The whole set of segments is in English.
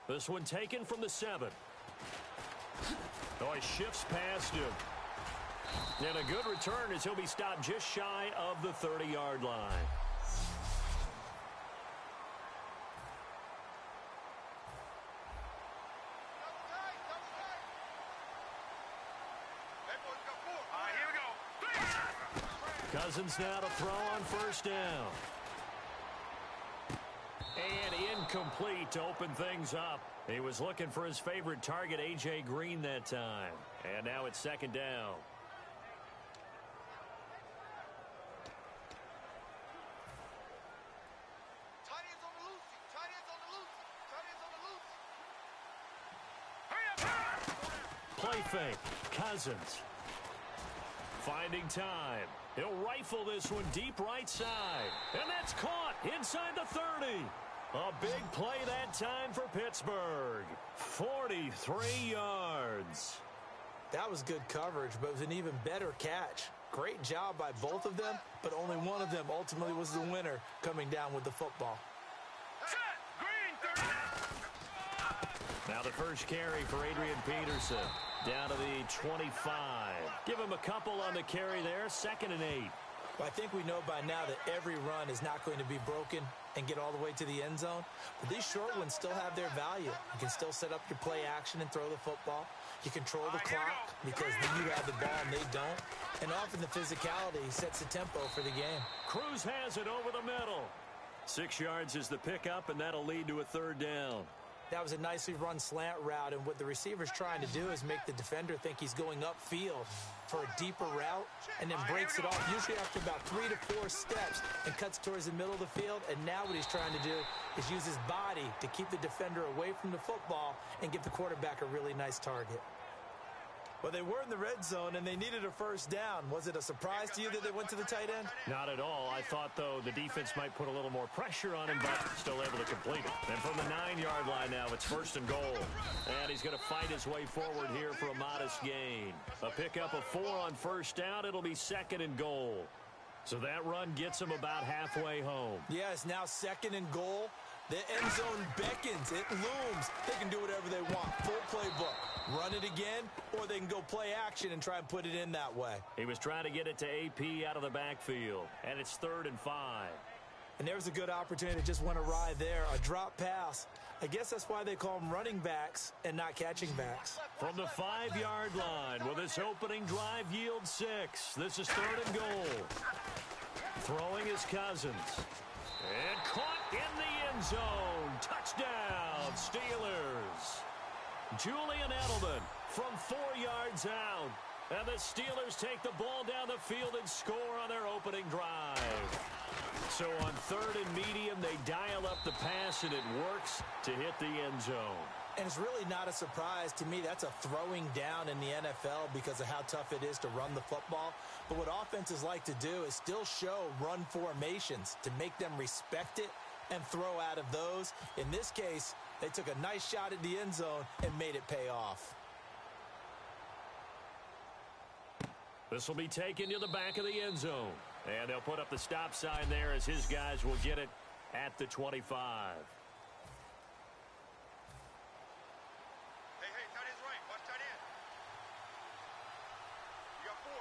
This one taken from the 7. Oh, he shifts past him. And a good return as he'll be stopped just shy of the 30-yard line. Cousins now to throw on first down. And incomplete to open things up. He was looking for his favorite target, A.J. Green, that time. And now it's second down. Play fake. Cousins. Finding time. He'll rifle this one deep right side. And that's caught inside the 30. A big play that time for Pittsburgh. 43 yards. That was good coverage, but it was an even better catch. Great job by both of them, but only one of them ultimately was the winner coming down with the football. Now the first carry for Adrian Peterson. Down to the 25. Give him a couple on the carry there. 2nd and 8. Well, I think we know by now that every run is not going to be broken and get all the way to the end zone. But these short ones still have their value. You can still set up your play action and throw the football. You control the clock because then you have the ball and they don't. And often the physicality sets the tempo for the game. Cruz has it over the middle. 6 yards is the pickup, and that'll lead to a 3rd down. That was a nicely run slant route, and what the receiver's trying to do is make the defender think he's going upfield for a deeper route and then breaks it off, usually after about 3 to 4 steps, and cuts towards the middle of the field. And now what he's trying to do is use his body to keep the defender away from the football and give the quarterback a really nice target. Well, they were in the red zone, and they needed a first down. Was it a surprise to you that they went to the tight end? Not at all. I thought, though, the defense might put a little more pressure on him, but still able to complete it. And from the 9-yard line now, it's 1st and goal. And he's going to fight his way forward here for a modest gain. A pickup of 4 on first down. It'll be 2nd and goal. So that run gets him about halfway home. Yeah, it's now 2nd and goal. The end zone beckons. It looms. They can do whatever they want. Full playbook. Run it again, or they can go play action and try and put it in that way. He was trying to get it to AP out of the backfield, and it's 3rd and 5. And there's a good opportunity that just went awry there. A drop pass. I guess that's why they call them running backs and not catching backs. From the 5-yard line, will this opening drive yield 6? This is 3rd and goal. Throwing is Cousins. And caught in the end zone. Touchdown, Steelers. Julian Edelman from 4 yards out. And the Steelers take the ball down the field and score on their opening drive. So on 3rd and medium, they dial up the pass, and it works to hit the end zone. And it's really not a surprise to me. That's a throwing down in the NFL because of how tough it is to run the football. But what offenses like to do is still show run formations to make them respect it and throw out of those. In this case, they took a nice shot at the end zone and made it pay off. This will be taken to the back of the end zone. And they'll put up the stop sign there as his guys will get it at the 25. Hey, tight end's right. Watch tight end. You got 4.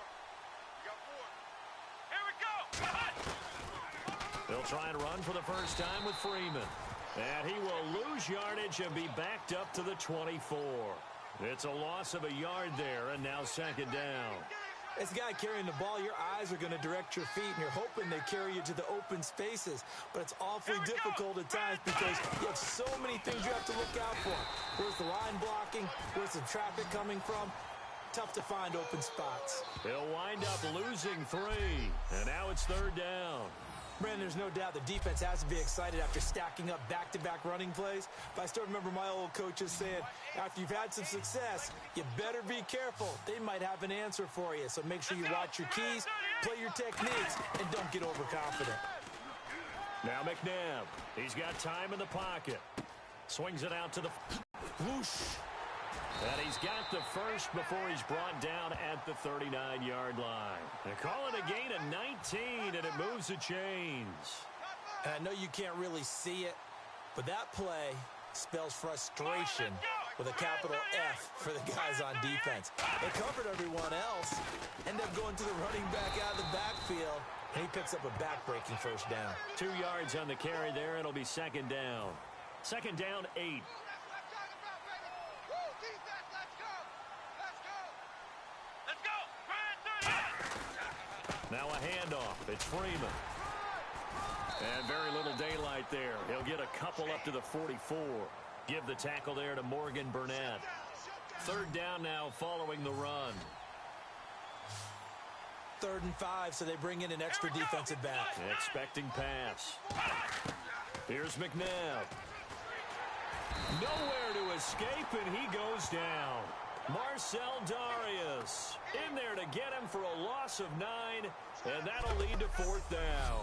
Here we go. They'll try and run for the first time with Freeman. And he will lose yardage and be backed up to the 24. It's a loss of a yard there, and now 2nd down. As a guy carrying the ball, your eyes are going to direct your feet, and you're hoping they carry you to the open spaces. But it's awfully difficult at times because you have so many things you have to look out for. Where's the line blocking? Where's the traffic coming from? Tough to find open spots. He'll wind up losing 3, and now it's 3rd down. Brandon, there's no doubt the defense has to be excited after stacking up back-to-back running plays. But I still remember my old coaches saying, after you've had some success, you better be careful. They might have an answer for you. So make sure you watch your keys, play your techniques, and don't get overconfident. Now McNabb. He's got time in the pocket. Swings it out to the whoosh. And he's got the first before he's brought down at the 39-yard line. They call it a gain of 19, and it moves the chains. And I know you can't really see it, but that play spells frustration with a capital F for the guys on defense. They covered everyone else, end up going to the running back out of the backfield, and he picks up a back-breaking first down. 2 yards on the carry there. It'll be second down. Second down, 8. Now a handoff. It's Freeman. And very little daylight there. He'll get a couple up to the 44. Give the tackle there to Morgan Burnett. Third down now following the run. 3rd and 5, so they bring in an extra defensive back. Expecting pass. Here's McNabb. Nowhere to escape, and he goes down. Marcel Darius in there to get him for a loss of 9, and that'll lead to 4th down.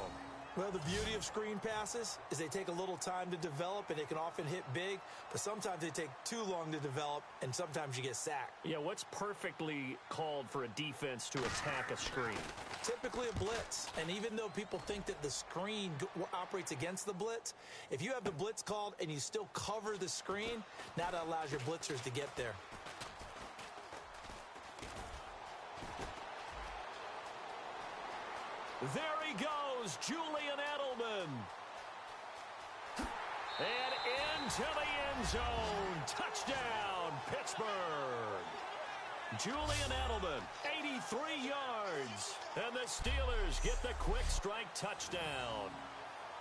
Well, the beauty of screen passes is they take a little time to develop, and they can often hit big, but sometimes they take too long to develop, and sometimes you get sacked. Yeah, what's perfectly called for a defense to attack a screen? Typically a blitz, and even though people think that the screen operates against the blitz, if you have the blitz called and you still cover the screen, now that allows your blitzers to get there. There he goes, Julian Edelman. And into the end zone. Touchdown, Pittsburgh. Julian Edelman, 83 yards. And the Steelers get the quick strike touchdown.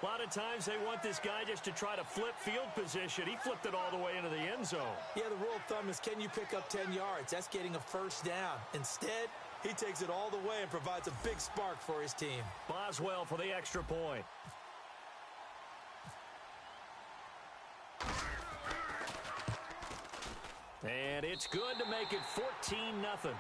A lot of times they want this guy just to try to flip field position. He flipped it all the way into the end zone. Yeah, the rule of thumb is, can you pick up 10 yards? That's getting a first down. Instead, he takes it all the way and provides a big spark for his team. Boswell for the extra point. And it's good to make it 14-0.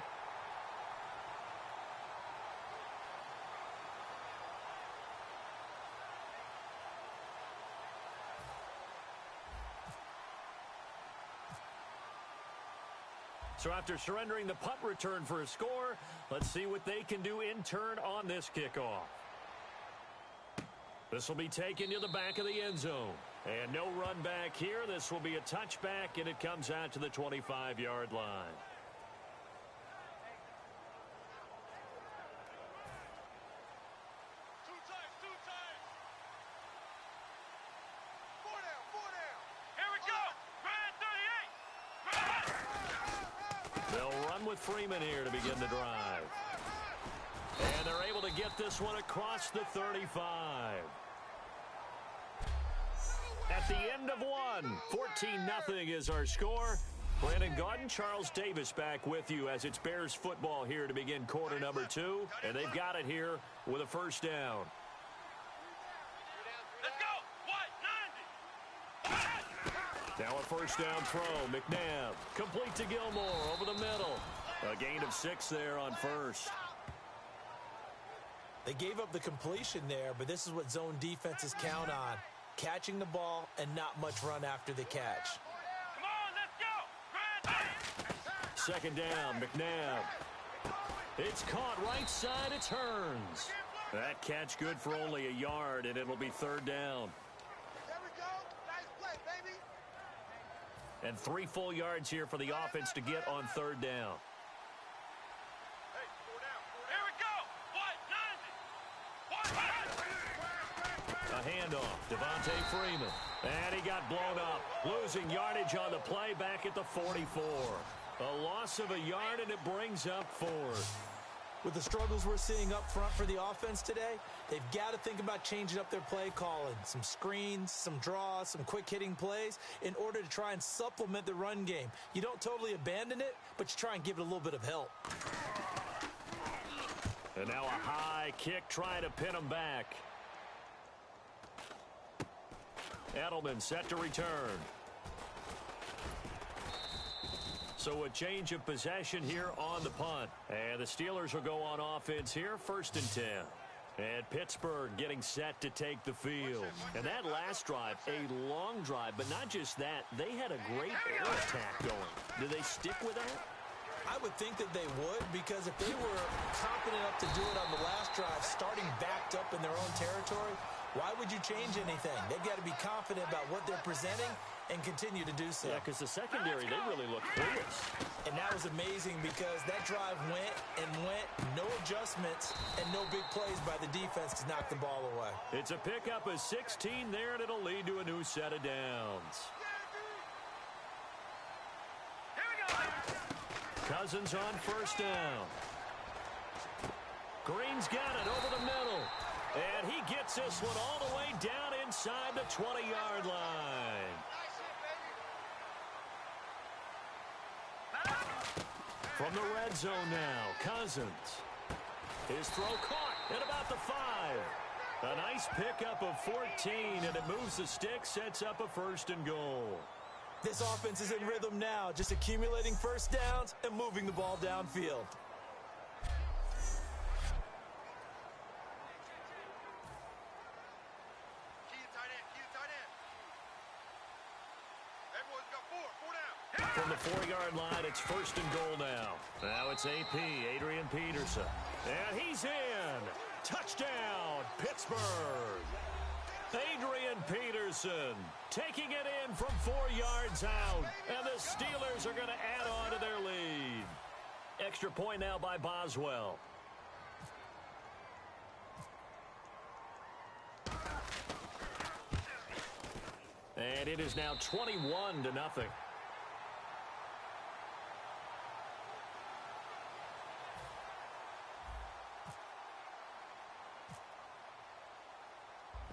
So after surrendering the punt return for a score, let's see what they can do in turn on this kickoff. This will be taken to the back of the end zone. And no run back here. This will be a touchback, and it comes out to the 25-yard line. With Freeman here to begin the drive. And they're able to get this one across the 35. At the end of one, 14-0 is our score. Brandon Gaudin, Charles Davis back with you as it's Bears football here to begin quarter number 2. And they've got it here with a first down. Now a first down throw. McNabb complete to Gilmore over the middle. A gain of 6 there on first. They gave up the completion there, but this is what zone defenses count on. Catching the ball and not much run after the catch. Come on, let's go. Second down, McNabb. It's caught right side. It turns. That catch good for only a yard, and it'll be third down. And 3 full yards here for the offense to get on third down. Hey, 4 down. Here we go. A handoff. Devontae Freeman. And he got blown up. Losing yardage on the play back at the 44. A loss of a yard, and it brings up 4th. With the struggles we're seeing up front for the offense today, they've got to think about changing up their play calling. Some screens, some draws, some quick-hitting plays in order to try and supplement the run game. You don't totally abandon it, but you try and give it a little bit of help. And now a high kick trying to pin him back. Edelman set to return. So a change of possession here on the punt. And the Steelers will go on offense here, 1st and 10. And Pittsburgh getting set to take the field. And that last drive, a long drive, but not just that. They had a great air attack going. Do they stick with that? I would think that they would, because if they were confident enough to do it on the last drive, starting backed up in their own territory, why would you change anything? They've got to be confident about what they're presenting and continue to do so. Yeah, because the secondary, they really look fierce. And that was amazing because that drive went and went, no adjustments, and no big plays by the defense to knock the ball away. It's a pickup of 16 there, and it'll lead to a new set of downs. Cousins on first down. Green's got it over the middle. And he gets this one all the way down inside the 20-yard line. From the red zone now, Cousins. His throw caught at about the 5. A nice pickup of 14, and it moves the stick, sets up a 1st and goal. This offense is in rhythm now, just accumulating first downs and moving the ball downfield. From the 4-yard line, it's 1st and goal now. Now it's AP, Adrian Peterson. And he's in. Touchdown, Pittsburgh. Adrian Peterson taking it in from 4 yards out. And the Steelers are going to add on to their lead. Extra point now by Boswell. And it is now 21-0.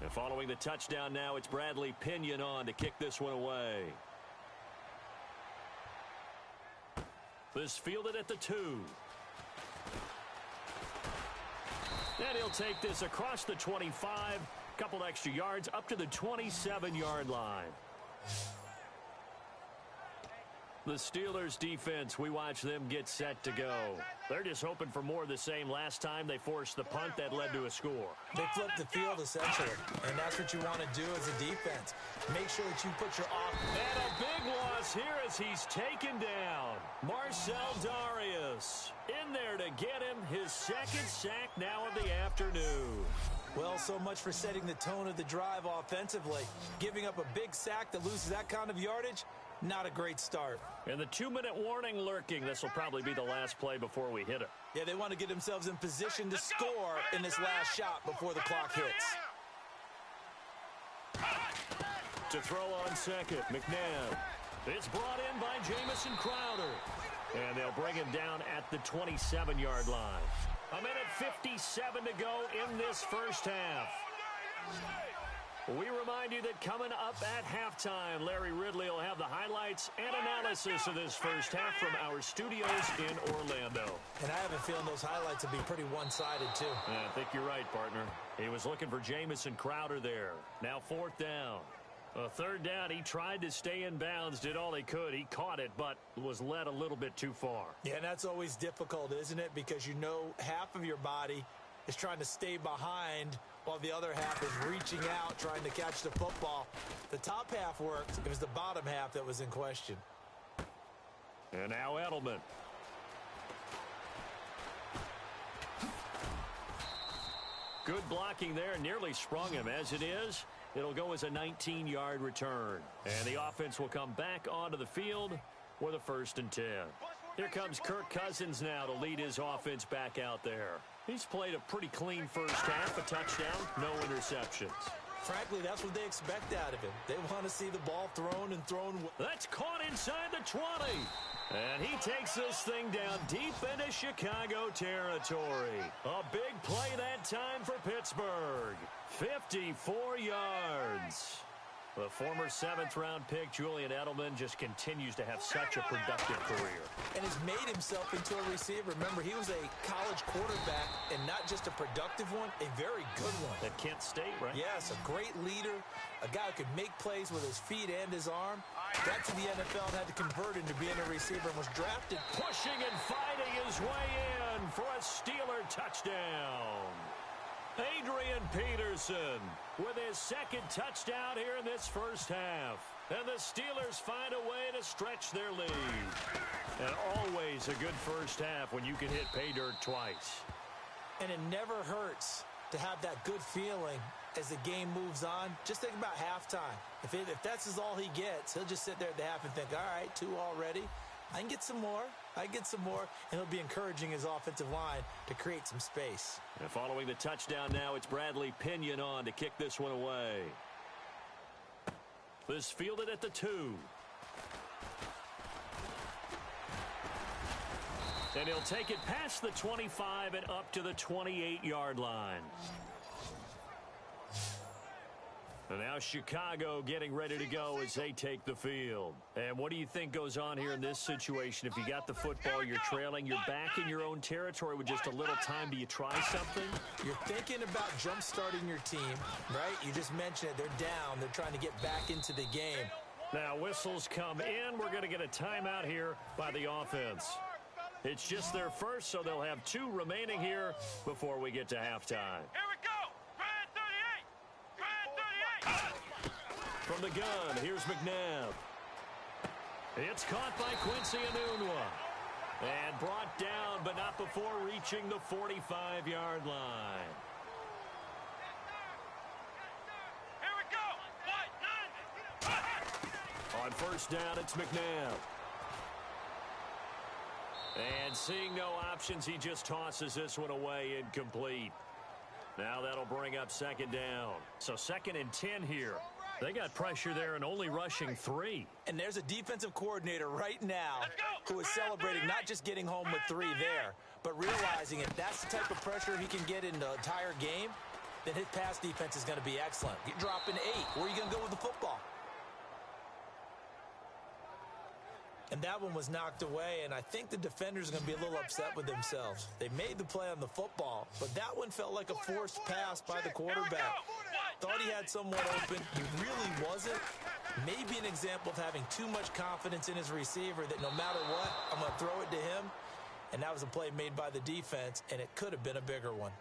And following the touchdown now, it's Bradley Pinion on to kick this one away. This fielded at the 2. And he'll take this across the 25, couple extra yards up to the 27-yard line. The Steelers defense, we watch them get set to go. They're just hoping for more of the same. Last time they forced the punt that led to a score. They flipped the field essentially, and that's what you want to do as a defense. Make sure that you put your offense. And a big loss here as he's taken down. Marcel Darius in there to get him his 2nd sack now of the afternoon. Well, so much for setting the tone of the drive offensively. Giving up a big sack that loses that kind of yardage, not a great start. And the 2-minute warning lurking. This will probably be the last play before we hit it. Yeah, they want to get themselves in position to score in this last shot before the clock hits. To throw on second, McNabb. It's brought in by Jamison Crowder. And they'll bring him down at the 27-yard line. A minute 57 to go in this first half. We remind you that coming up at halftime, Larry Ridley will have the highlights and analysis of this first half from our studios in Orlando. And I have a feeling those highlights will be pretty one-sided, too. Yeah, I think you're right, partner. He was looking for Jamison Crowder there. Now 4th down. A 3rd down, he tried to stay in bounds, did all he could. He caught it, but was led a little bit too far. Yeah, and that's always difficult, isn't it? Because you know half of your body is trying to stay behind while the other half is reaching out, trying to catch the football. The top half worked. It was the bottom half that was in question. And now Edelman. Good blocking there, nearly sprung him. As it is, it'll go as a 19-yard return. And the offense will come back onto the field with a 1st and 10. Here comes Kirk Cousins now to lead his offense back out there. He's played a pretty clean first half, a touchdown, no interceptions. Frankly, that's what they expect out of him. They want to see the ball thrown and thrown. That's caught inside the 20. And he takes this thing down deep into Chicago territory. A big play that time for Pittsburgh. 54 yards. The former 7th-round pick, Julian Edelman, just continues to have such a productive career. And has made himself into a receiver. Remember, he was a college quarterback, and not just a productive one, a very good one. At Kent State, right? Yes, a great leader, a guy who could make plays with his feet and his arm. Got to the NFL and had to convert into being a receiver and was drafted. Pushing and fighting his way in for a Steeler touchdown. Adrian Peterson with his 2nd touchdown here in this first half. And the Steelers find a way to stretch their lead. And always a good first half when you can hit pay dirt twice. And it never hurts to have that good feeling as the game moves on, just think about halftime. If that's all he gets, he'll just sit there at the half and think, all right, 2 already. I can get some more. And he'll be encouraging his offensive line to create some space. And following the touchdown now, it's Bradley Pinion on to kick this one away. This fielded at the 2. And he'll take it past the 25 and up to the 28-yard line. And now Chicago getting ready to go as they take the field. And what do you think goes on here in this situation? If you got the football, you're trailing, you're back in your own territory with just a little time. Do you try something? You're thinking about jump-starting your team, right? You just mentioned it. They're down. They're trying to get back into the game. Now whistles come in. We're going to get a timeout here by the offense. It's just their first, so they'll have 2 remaining here before we get to halftime. Here we go. From the gun, here's McNabb. It's caught by Quincy Andnow. And brought down, but not before reaching the 45-yard line. Here we go. On first down, it's McNabb. And seeing no options, he just tosses this one away, incomplete. Now that'll bring up second down. So 2nd and 10 here. They got pressure there and only rushing 3. And there's a defensive coordinator right now who is celebrating not just getting home with 3 there, but realizing if that's the type of pressure he can get in the entire game, then his pass defense is going to be excellent. You're dropping 8. Where are you going to go with the football? And that one was knocked away, and I think the defenders are going to be a little upset with themselves. They made the play on the football, but that one felt like a forced pass by the quarterback. Thought he had someone open. He really wasn't. Maybe an example of having too much confidence in his receiver that no matter what, I'm going to throw it to him. And that was a play made by the defense, and it could have been a bigger one.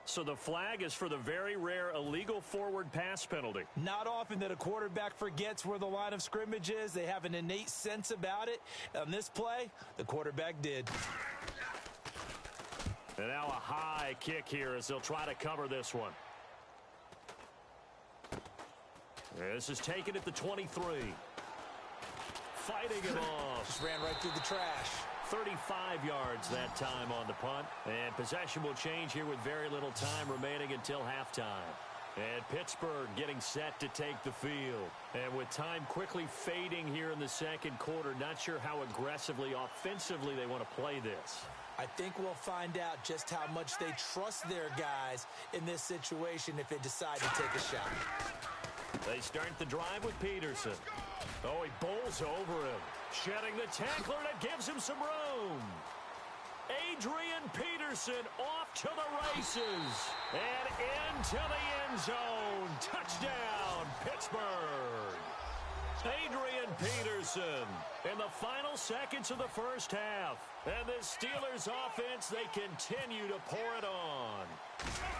So the flag is for the very rare illegal forward pass penalty. Not often that a quarterback forgets where the line of scrimmage is. They have an innate sense about it. On this play, the quarterback did. And now a high kick here as they'll try to cover this one. This is taken at the 23. Fighting it off. Just ran right through the trash. 35 yards that time on the punt. And possession will change here with very little time remaining until halftime. And Pittsburgh getting set to take the field. And with time quickly fading here in the second quarter, not sure how aggressively, offensively they want to play this. I think we'll find out just how much they trust their guys in this situation if they decide to take a shot. They start the drive with Peterson. Oh, he bowls over him. Shedding the tackler, and it gives him some room. Adrian Peterson off to the races. And into the end zone. Touchdown, Pittsburgh. Adrian Peterson in the final seconds of the first half. And the Steelers offense, they continue to pour it on.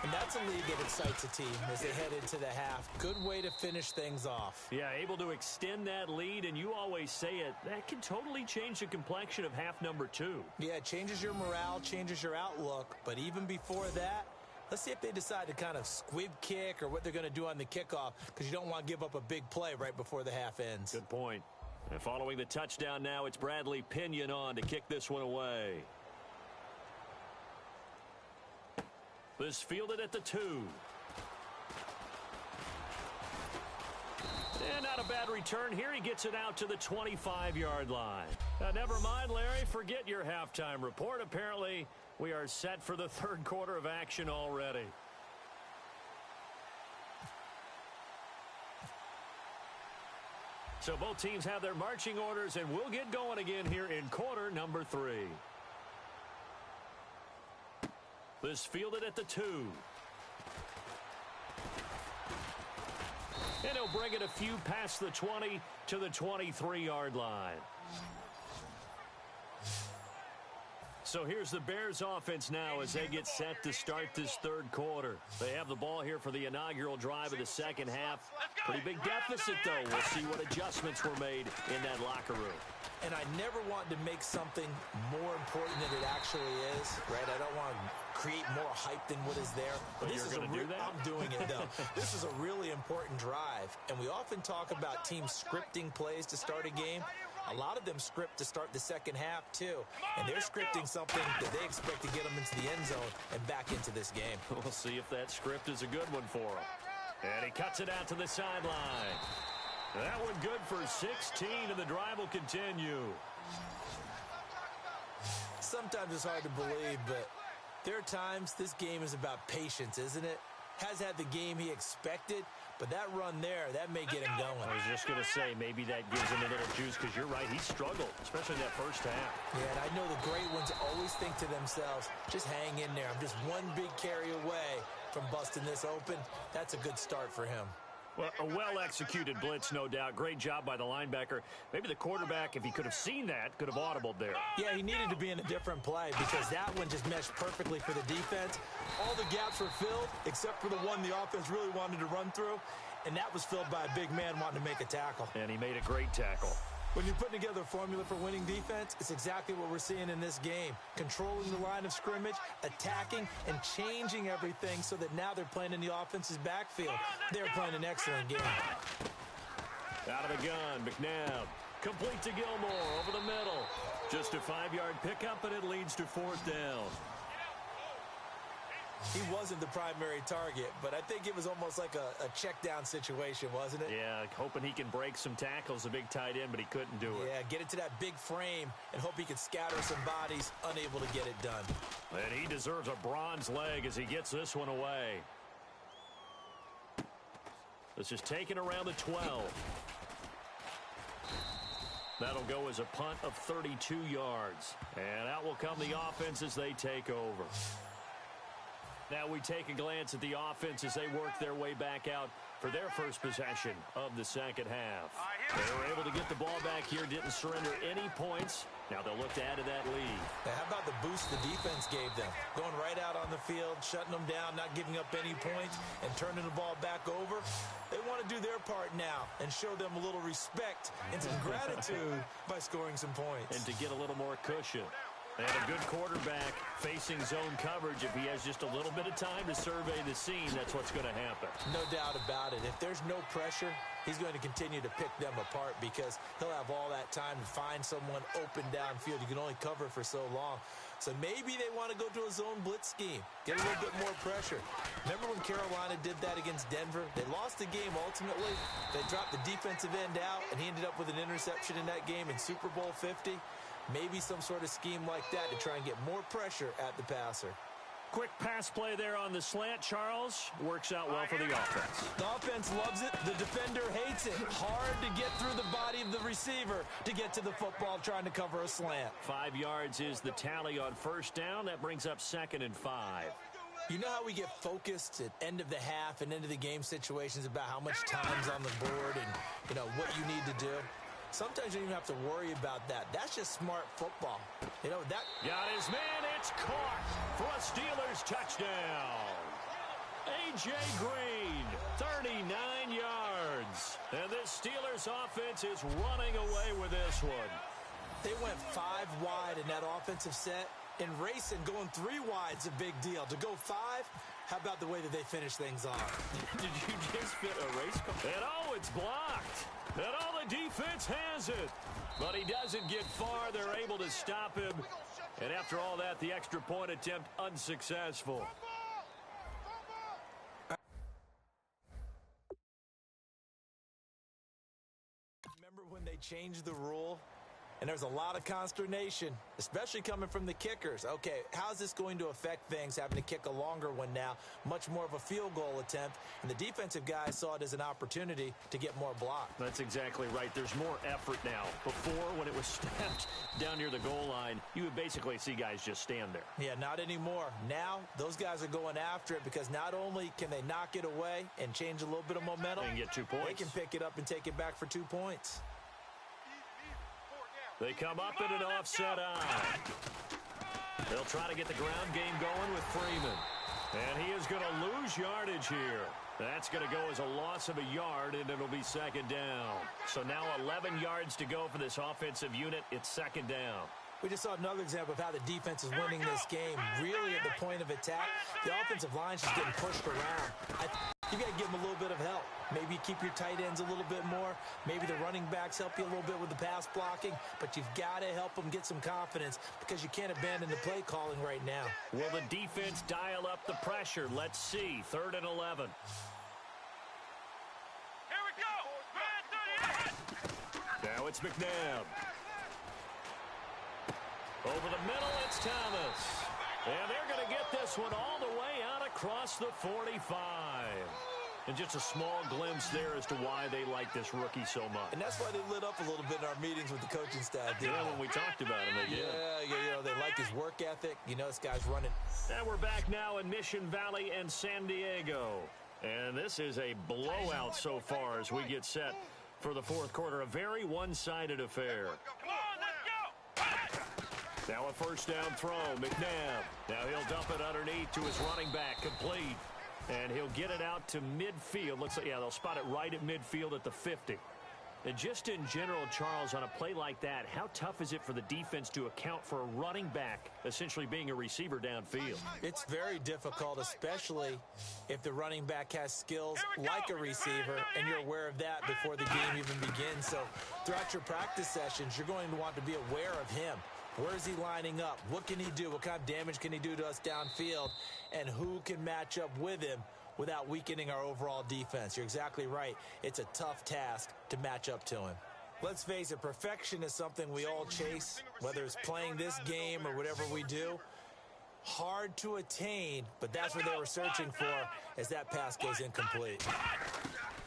And that's a lead that excites a team as they head into the half. Good way to finish things off. Yeah, able to extend that lead, and you always say it, that can totally change the complexion of half number 2. Yeah, it changes your morale, changes your outlook. But even before that, let's see if they decide to kind of squib kick or what they're going to do on the kickoff, because you don't want to give up a big play right before the half ends. Good point. And following the touchdown now, it's Bradley Pinion on to kick this one away. This fielded at the 2. And not a bad return here. He gets it out to the 25-yard line. Now, never mind, Larry. Forget your halftime report. Apparently, we are set for the third quarter of action already. So both teams have their marching orders, and we'll get going again here in quarter number 3. This fielded at the 2. And he'll bring it a few past the 20 to the 23-yard line. So here's the Bears offense now as they get set to start this third quarter. They have the ball here for the inaugural drive of the second half. Pretty big deficit, though. We'll see what adjustments were made in that locker room. And I never want to make something more important than it actually is, right? I don't want to create more hype than what is there. But you're going to do that? I'm doing it, though. This is a really important drive, and we often talk about teams scripting plays to start a game. A lot of them script to start the second half, too. And they're scripting something that they expect to get them into the end zone and back into this game. We'll see if that script is a good one for them. And he cuts it out to the sideline. That one good for 16, and the drive will continue. Sometimes it's hard to believe, but there are times this game is about patience, isn't it? Has had the game he expected, but that run there, that may get him going. I was just going to say, maybe that gives him a little juice, because you're right, he struggled, especially in that first half. Yeah, and I know the great ones always think to themselves, just hang in there. I'm just one big carry away from busting this open. That's a good start for him. Well, a well-executed blitz, no doubt. Great job by the linebacker. Maybe the quarterback, if he could have seen that, could have audibled there. Yeah, he needed to be in a different play because that one just meshed perfectly for the defense. All the gaps were filled except for the one the offense really wanted to run through, and that was filled by a big man wanting to make a tackle. And he made a great tackle. When you put together a formula for winning defense, it's exactly what we're seeing in this game. Controlling the line of scrimmage, attacking, and changing everything so that now they're playing in the offense's backfield. They're playing an excellent game. Out of the gun, McNabb. Complete to Gilmore over the middle. Just a 5-yard pickup, and it leads to fourth down. He wasn't the primary target, but I think it was almost like a check-down situation, wasn't it? Yeah, hoping he can break some tackles, a big tight end, but he couldn't do it. Yeah, get it to that big frame and hope he can scatter some bodies, unable to get it done. And he deserves a bronze leg as he gets this one away. This is taken around the 12. That'll go as a punt of 32 yards. And out will come the offense as they take over. Now we take a glance at the offense as they work their way back out for their first possession of the second half. They were able to get the ball back here, didn't surrender any points. Now they'll look to add to that lead. Now, how about the boost the defense gave them? Going right out on the field, shutting them down, not giving up any points, and turning the ball back over. They want to do their part now and show them a little respect and some gratitude by scoring some points. And to get a little more cushion. And a good quarterback facing zone coverage. If he has just a little bit of time to survey the scene, that's what's going to happen. No doubt about it. If there's no pressure, he's going to continue to pick them apart because he'll have all that time to find someone open downfield. You can only cover for so long. So maybe they want to go to a zone blitz scheme, get a little bit more pressure. Remember when Carolina did that against Denver? They lost the game ultimately. They dropped the defensive end out, and he ended up with an interception in that game in Super Bowl 50. Maybe some sort of scheme like that to try and get more pressure at the passer. Quick pass play there on the slant, Charles. Works out well for the offense. The offense loves it. The defender hates it. Hard to get through the body of the receiver to get to the football trying to cover a slant. 5 yards is the tally on first down. That brings up 2nd and 5. You know how we get focused at end of the half and end of the game situations about how much time's on the board and, you know, what you need to do? Sometimes you don't even have to worry about that. That's just smart football. You know, that... Got his man. It's caught for a Steelers touchdown. A.J. Green, 39 yards. And this Steelers offense is running away with this one. They went 5 wide in that offensive set. And racing, going 3 wide's a big deal. To go 5, how about the way that they finish things off? Did you just fit a race car? And oh, it's blocked. And all the defense has it. But he doesn't get far. They're able to stop him. And after all that, the extra point attempt unsuccessful. Remember when they changed the rule? And there's a lot of consternation, especially coming from the kickers. Okay, how's this going to affect things, having to kick a longer one now, much more of a field goal attempt, and the defensive guys saw it as an opportunity to get more block. That's exactly right. There's more effort now. Before, when it was snapped down near the goal line, you would basically see guys just stand there. Yeah, not anymore. Now, those guys are going after it because not only can they knock it away and change a little bit of momentum, and get 2 points. They can pick it up and take it back for 2 points. They come up in an offset eye. They'll try to get the ground game going with Freeman. And he is going to lose yardage here. That's going to go as a loss of a yard, and it'll be second down. So now 11 yards to go for this offensive unit. It's second down. We just saw another example of how the defense is winning this game. Really at the point of attack, the offensive line is just getting pushed around. You got to give them a little bit of help. Maybe keep your tight ends a little bit more. Maybe the running backs help you a little bit with the pass blocking. But you've got to help them get some confidence because you can't abandon the play calling right now. Will the defense dial up the pressure? Let's see. 3rd and 11. Here we go. Now it's McNabb. Over the middle, it's Thomas. And they're going to get this one all the way out across the 45. And just a small glimpse there as to why they like this rookie so much. And that's why they lit up a little bit in our meetings with the coaching staff. Yeah, when we talked about him, they did. Yeah, they like his work ethic. You know, this guy's running. And we're back now in Mission Valley and San Diego. And this is a blowout so far as we get set for the fourth quarter. A very one-sided affair. Come on, let's go. Now a first down throw, McNabb. Now he'll dump it underneath to his running back, complete. And he'll get it out to midfield. Looks like, yeah, they'll spot it right at midfield at the 50. And just in general, Charles, on a play like that, how tough is it for the defense to account for a running back essentially being a receiver downfield? It's very difficult, especially if the running back has skills like a receiver, and you're aware of that before the game even begins. So throughout your practice sessions, you're going to want to be aware of him. Where is he lining up? What can he do? What kind of damage can he do to us downfield? And who can match up with him without weakening our overall defense? You're exactly right. It's a tough task to match up to him. Let's face it, perfection is something we all chase, whether it's playing this game or whatever we do. Hard to attain, but that's what they were searching for as that pass goes incomplete.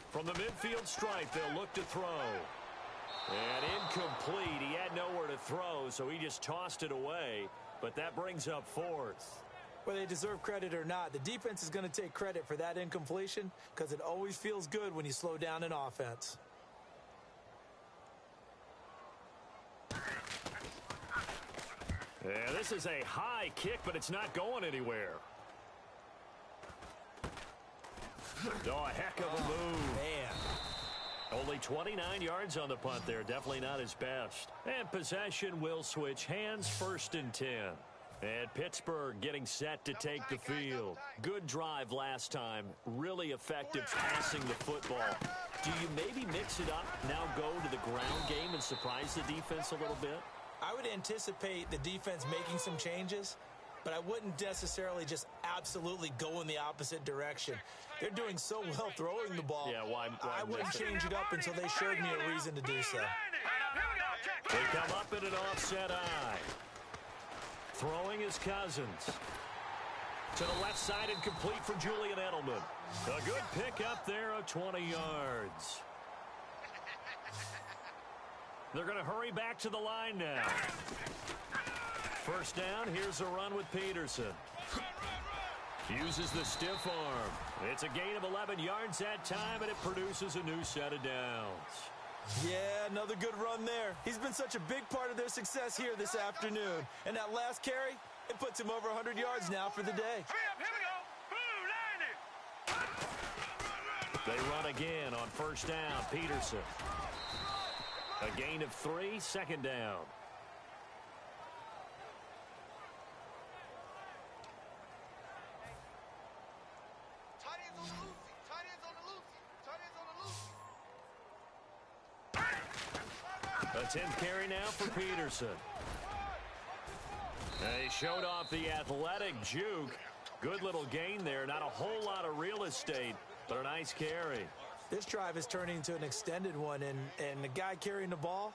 From the midfield stripe, they'll look to throw. And incomplete. He had nowhere to throw, so he just tossed it away. But that brings up 4th. Whether they deserve credit or not, the defense is going to take credit for that incompletion because it always feels good when you slow down an offense. Yeah, this is a high kick, but it's not going anywhere. Oh, a heck of a move. Man. Only 29 yards on the punt there. Definitely not his best. And possession will switch hands, 1st and 10. And Pittsburgh getting set to take the field. Good drive last time. Really effective passing the football. Do you maybe mix it up, now go to the ground game and surprise the defense a little bit? I would anticipate the defense making some changes, but I wouldn't necessarily just absolutely go in the opposite direction. They're doing so well throwing the ball. Yeah, why I wouldn't change it up until they showed me a reason to do so. They come up in an offset eye. Throwing is Cousins. To the left side and complete for Julian Edelman. A good pickup there of 20 yards. They're going to hurry back to the line now. First down, here's a run with Peterson. Uses the stiff arm. It's a gain of 11 yards that time, and it produces a new set of downs. Yeah, another good run there. He's been such a big part of their success here this afternoon. And that last carry, it puts him over 100 yards now for the day. They run again on first down. Peterson. A gain of 3, 2nd down. A 10th carry now for Peterson. They showed off the athletic juke. Good little gain there. Not a whole lot of real estate, but a nice carry. This drive is turning into an extended one, and the guy carrying the ball,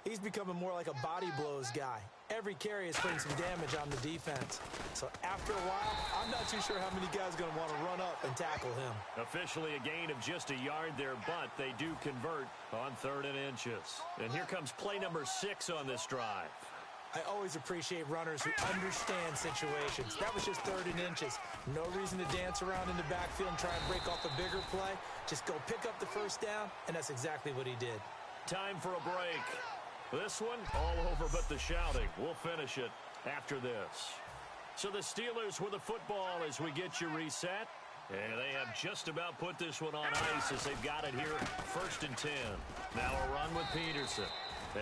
he's becoming more like a body blows guy. Every carry is putting some damage on the defense. So after a while, I'm not too sure how many guys are going to want to run up and tackle him. Officially a gain of just a yard there, but they do convert on 3rd and inches. And here comes play number 6 on this drive. I always appreciate runners who understand situations. That was just 3rd and inches. No reason to dance around in the backfield and try and break off a bigger play. Just go pick up the first down, and that's exactly what he did. Time for a break. This one, all over but the shouting. We'll finish it after this. So the Steelers with the football as we get you reset. And they have just about put this one on ice as they've got it here 1st and 10. Now a run with Peterson.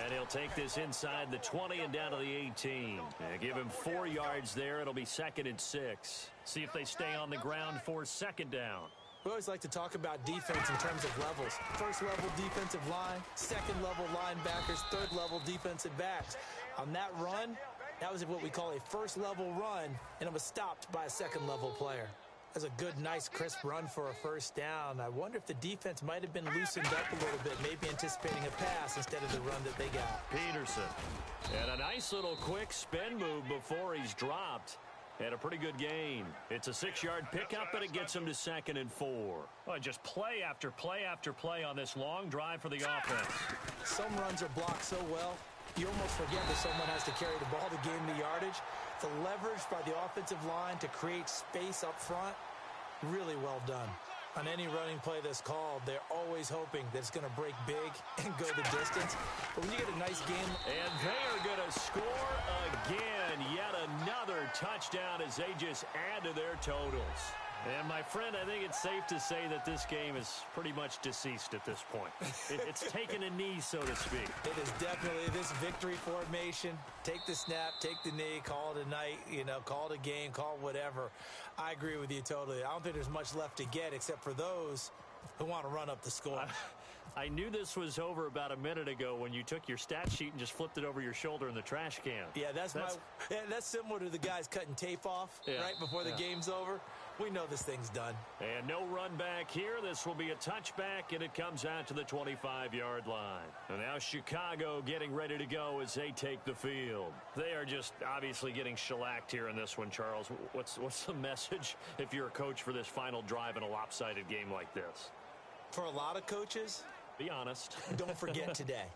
And he'll take this inside the 20 and down to the 18. And give him 4 yards there. It'll be 2nd and 6. See if they stay on the ground for 2nd down. We always like to talk about defense in terms of levels. 1st level defensive line, 2nd level linebackers, 3rd level defensive backs. On that run, that was what we call a 1st level run, and it was stopped by a 2nd level player. That's a good, nice, crisp run for a 1st down. I wonder if the defense might have been loosened up a little bit, maybe anticipating a pass instead of the run that they got. Peterson. And a nice little quick spin move before he's dropped. And a pretty good gain. It's a 6-yard pickup, but it gets him to 2nd and 4. Well, just play after play after play on this long drive for the offense. Some runs are blocked so well, you almost forget that someone has to carry the ball to gain the yardage. The leverage by the offensive line to create space up front, really well done. On any running play that's called, they're always hoping that it's going to break big and go the distance. But when you get a nice game... And they are going to score again. Yet another touchdown as they just add to their totals. And, my friend, I think it's safe to say that this game is pretty much deceased at this point. It's taken a knee, so to speak. It is definitely this victory formation. Take the snap, take the knee, call it a night, call it a game, call it whatever. I agree with you totally. I don't think there's much left to get except for those who want to run up the score. I knew this was over about a minute ago when you took your stat sheet and just flipped it over your shoulder in the trash can. Yeah, that's similar to the guys cutting tape off right before the game's over. We know this thing's done. And no run back here. This will be a touchback, and it comes out to the 25-yard line. And now Chicago getting ready to go as they take the field. They are just obviously getting shellacked here in this one, Charles. What's the message if you're a coach for this final drive in a lopsided game like this? For a lot of coaches, be honest. Don't forget today.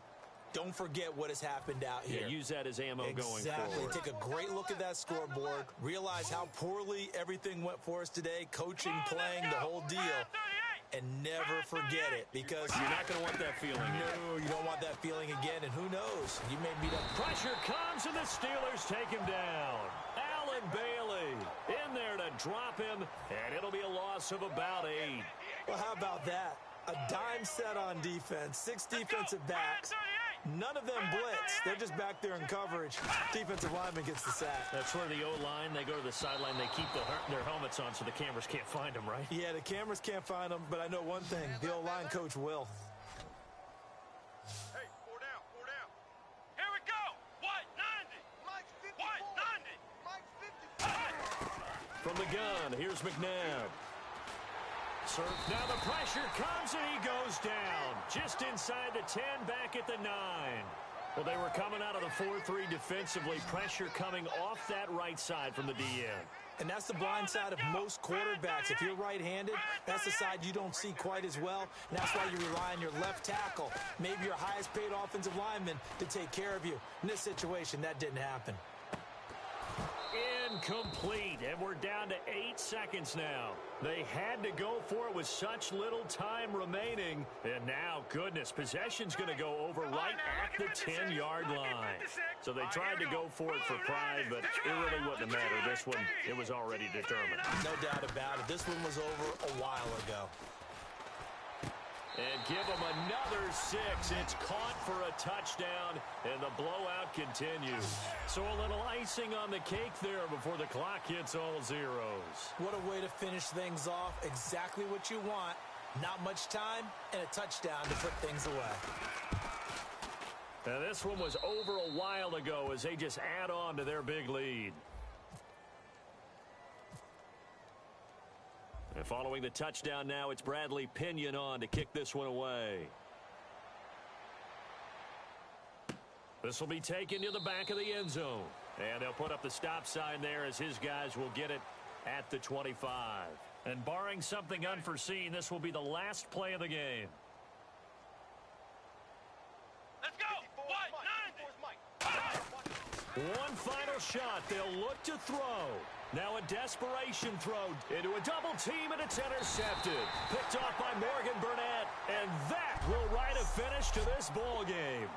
Don't forget what has happened out here. Yeah, use that as ammo going forward. Exactly. Take a great look at that scoreboard. Realize how poorly everything went for us today, coaching, playing, the whole deal. And never forget it, because you're not going to want that feeling again. No, you don't want that feeling again, and who knows? You may beat up. Pressure comes, and the Steelers take him down. Allen Bailey in there to drop him, and it'll be a loss of about 8. Well, how about that? A dime set on defense, 6 defensive backs. None of them blitz. They're just back there in coverage. Defensive lineman gets the sack. That's where the O-line, they go to the sideline, they keep their helmets on so the cameras can't find them, right? Yeah, the cameras can't find them, but I know one thing. The O-line coach will. Hey, 4 down, 4 down. Here we go. White 90. Mike's 54. White 90. Mike's 54. From the gun, here's McNabb. Surf, now the pressure comes and he goes down. Just inside the 10, back at the 9. Well, they were coming out of the 4-3 defensively. Pressure coming off that right side from the DN. And that's the blind side of most quarterbacks. If you're right-handed, that's the side you don't see quite as well. And that's why you rely on your left tackle, maybe your highest-paid offensive lineman, to take care of you. In this situation, that didn't happen. Incomplete, and we're down to 8 seconds now. They had to go for it with such little time remaining, and now, goodness, possession's going to go over right at the 10-yard line. So they tried to go for it for pride, but it really wouldn't matter. This one, it was already determined. No doubt about it. This one was over a while ago. And give them another 6. It's caught for a touchdown, and the blowout continues. So a little icing on the cake there before the clock hits all zeros. What a way to finish things off. Exactly what you want. Not much time and a touchdown to put things away. Now this one was over a while ago as they just add on to their big lead. And following the touchdown now, it's Bradley Pinion on to kick this one away. This will be taken to the back of the end zone. And they'll put up the stop sign there as his guys will get it at the 25. And barring something unforeseen, this will be the last play of the game. Let's go. White 90. One final shot. They'll look to throw. Now a desperation throw into a double team, and it's intercepted. Picked off by Morgan Burnett, and that will write a finish to this ball game.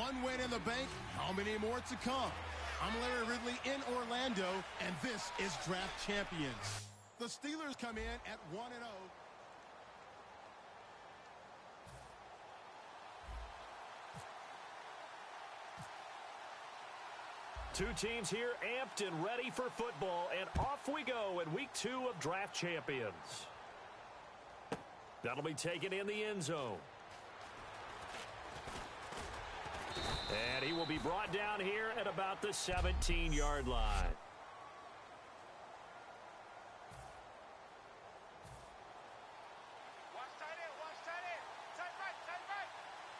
One win in the bank. How many more to come? I'm Larry Ridley in Orlando, and this is Draft Champions. The Steelers come in at 1-0. Two teams here amped and ready for football, and off we go in week 2 of Draft Champions. That'll be taken in the end zone. And he will be brought down here at about the 17-yard line.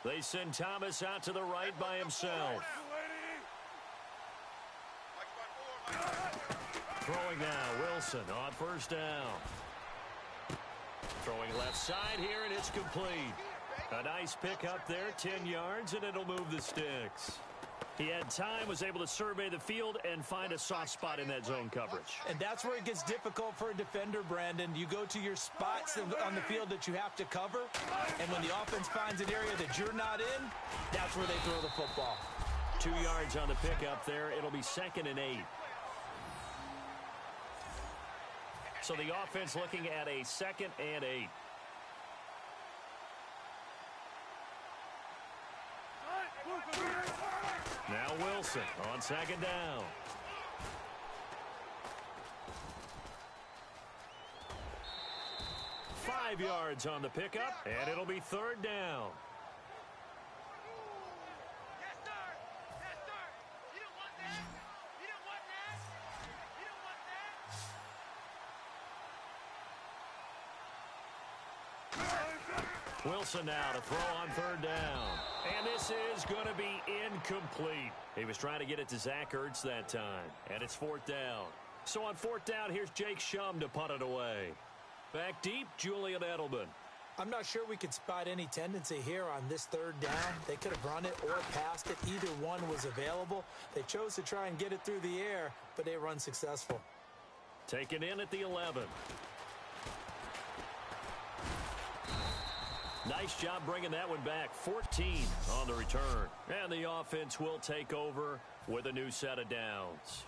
They send Thomas out to the right by himself. Throwing now, Wilson on first down. Throwing left side here, and it's complete. A nice pick up there, 10 yards, and it'll move the sticks. He had time, was able to survey the field and find a soft spot in that zone coverage. And that's where it gets difficult for a defender, Brandon. You go to your spots on the field that you have to cover, and when the offense finds an area that you're not in, that's where they throw the football. 2 yards on the pickup there. It'll be 2nd and 8. So the offense looking at a 2nd and 8. Now Wilson on 2nd down. Five yards on the pickup, and it'll be 3rd down. Yes, sir. Yes, sir. You don't want that. You don't want that. You don't want that. Wilson now to throw on 3rd down. And this is going to be incomplete. He was trying to get it to Zach Ertz that time. And it's 4th down. So on 4th down, here's Jake Shum to punt it away. Back deep, Julian Edelman. I'm not sure we could spot any tendency here on this 3rd down. They could have run it or passed it. Either one was available. They chose to try and get it through the air, but they were unsuccessful. Taken in at the 11. Nice job bringing that one back. 14 on the return. And the offense will take over with a new set of downs.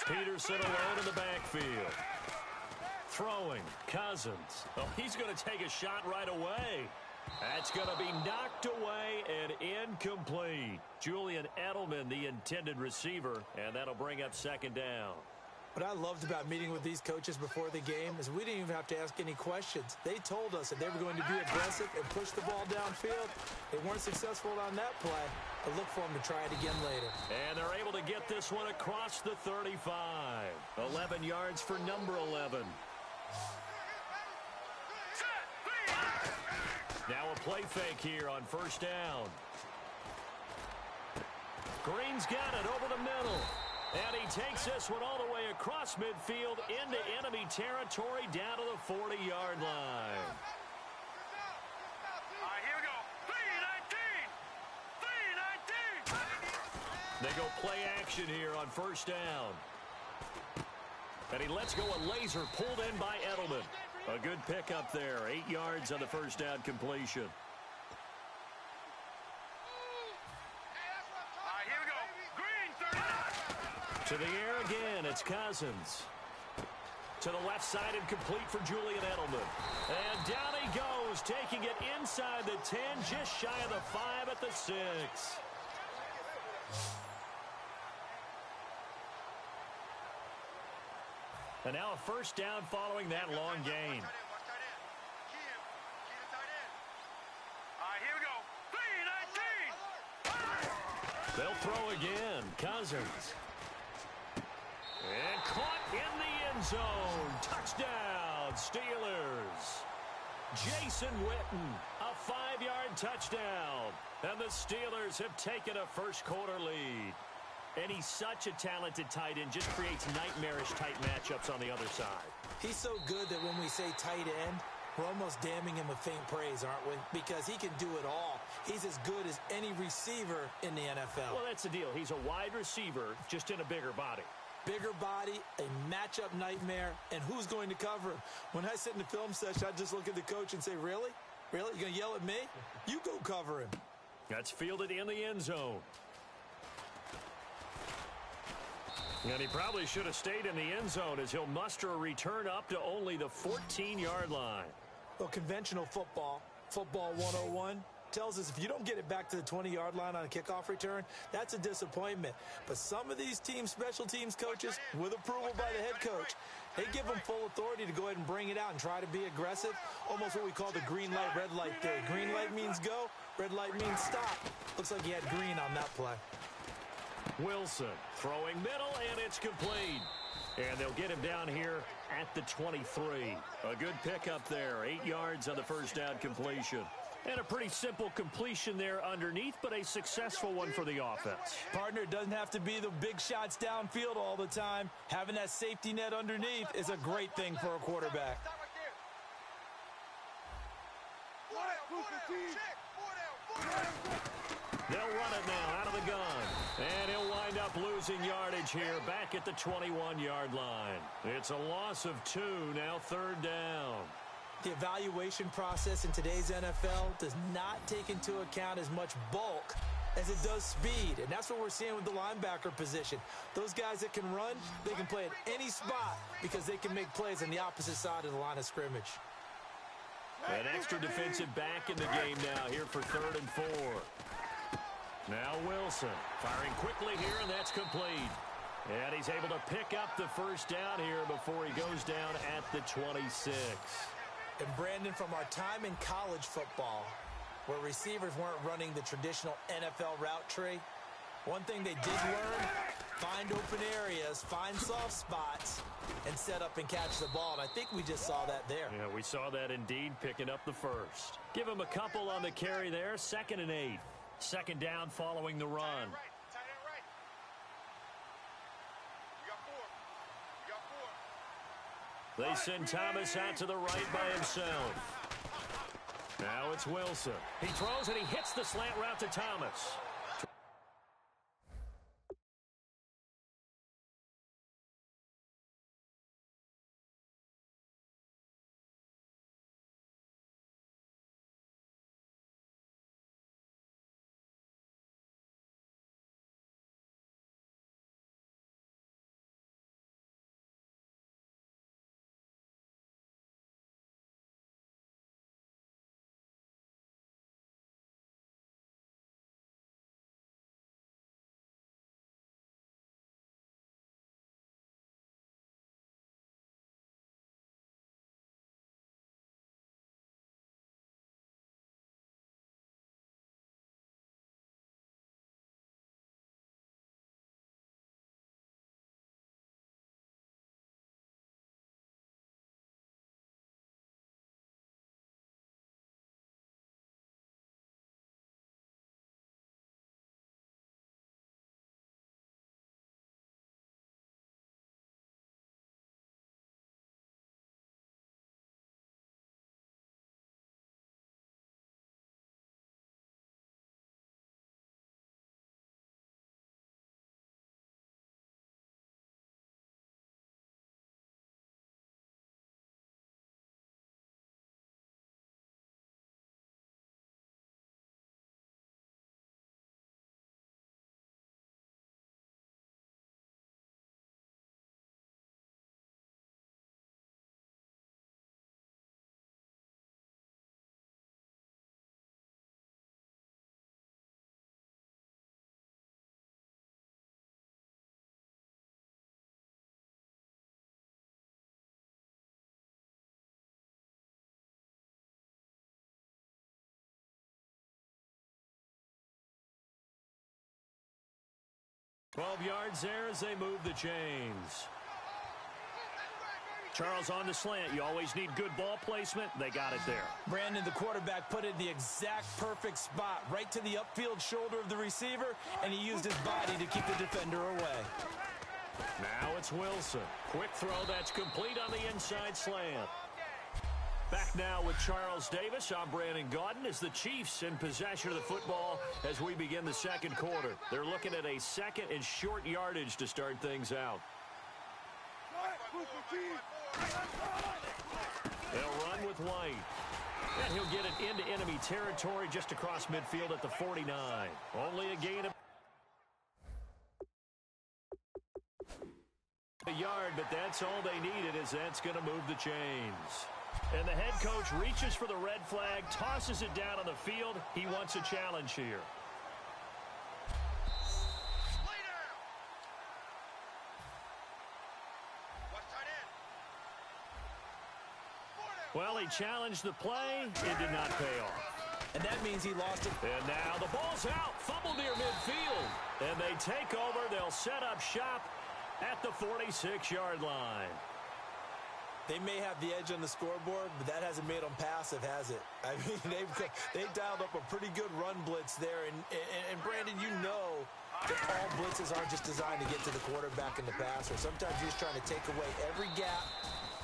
Peterson alone in the backfield. Throwing. Cousins. Oh, he's going to take a shot right away. That's going to be knocked away and incomplete. Julian Edelman, the intended receiver, and that'll bring up 2nd down. What I loved about meeting with these coaches before the game is we didn't even have to ask any questions. They told us that they were going to be aggressive and push the ball downfield. They weren't successful on that play, but look for them to try it again later. And they're able to get this one across the 35. 11 yards for number 11. Now a play fake here on 1st down. Green's got it over the middle. And he takes this one all the way across midfield into enemy territory down to the 40-yard line. All right, here we go. 3-19. 3-19. They go play action here on 1st down. And he lets go a laser pulled in by Edelman. A good pickup there. 8 yards on the 1st down completion. To the air again, it's Cousins. To the left side and complete for Julian Edelman. And down he goes, taking it inside the 10, just shy of the 5 at the 6. And now a 1st down following that long gain. All right, here we go. 3-19. They'll throw again. Cousins. And caught in the end zone. Touchdown, Steelers. Jason Witten, a 5-yard touchdown. And the Steelers have taken a first-quarter lead. And he's such a talented tight end, just creates nightmarish-type matchups on the other side. He's so good that when we say tight end, we're almost damning him with faint praise, aren't we? Because he can do it all. He's as good as any receiver in the NFL. Well, that's the deal. He's a wide receiver, just in a bigger body. Bigger body, a matchup nightmare, and who's going to cover him? When I sit in the film session, I just look at the coach and say, really? Really? You going to yell at me? You go cover him. That's fielded in the end zone. And he probably should have stayed in the end zone as he'll muster a return up to only the 14-yard line. Well, conventional football 101, tells us if you don't get it back to the 20-yard line on a kickoff return, that's a disappointment. But some of these team special teams coaches, with approval by the head coach, they give them full authority to go ahead and bring it out and try to be aggressive, almost what we call the green light, red light theory. Green light means go, red light means stop. Looks like he had green on that play. Wilson throwing middle, and it's complete. And they'll get him down here at the 23. A good pickup there, 8 yards on the first down completion. And a pretty simple completion there underneath, but a successful one for the offense. Partner, it doesn't have to be the big shots downfield all the time. Having that safety net underneath is a great thing for a quarterback. They'll run it now out of the gun. And he'll wind up losing yardage here back at the 21-yard line. It's a loss of 2, now third down. The evaluation process in today's NFL does not take into account as much bulk as it does speed. And that's what we're seeing with the linebacker position. Those guys that can run, they can play at any spot because they can make plays on the opposite side of the line of scrimmage. An extra defensive back in the game now here for 3rd and 4. Now Wilson firing quickly here, and that's complete. And he's able to pick up the first down here before he goes down at the 26. And Brandon, from our time in college football, where receivers weren't running the traditional NFL route tree, one thing they did learn, find open areas, find soft spots, and set up and catch the ball. And I think we just saw that there. Yeah, we saw that indeed, picking up the first. Give him a couple on the carry there, 2nd and 8. 2nd down following the run. They send Thomas out to the right by himself. Now it's Wilson. He throws and he hits the slant route to Thomas. $12 yards there as they move the chains. Charles on the slant. You always need good ball placement. They got it there. Brandon, the quarterback, put it in the exact perfect spot, right to the upfield shoulder of the receiver, and he used his body to keep the defender away. Now it's Wilson. Quick throw that's complete on the inside slant. Back now with Charles Davis. I'm Brandon Gaudin as the Chiefs in possession of the football as we begin the second quarter. They're looking at a 2nd and short yardage to start things out. They'll run with White. And he'll get it into enemy territory just across midfield at the 49. Only a gain of a yard, but that's all they needed, as that's going to move the chains. And the head coach reaches for the red flag, tosses it down on the field. He wants a challenge here. Well, he challenged the play. It did not pay off. And that means he lost it. And now the ball's out. Fumble near midfield. And they take over. They'll set up shop at the 46-yard line. They may have the edge on the scoreboard, but that hasn't made them passive, has it? I mean, they've dialed up a pretty good run blitz there. And Brandon, you know that all blitzes aren't just designed to get to the quarterback and the passer. Sometimes you're just trying to take away every gap,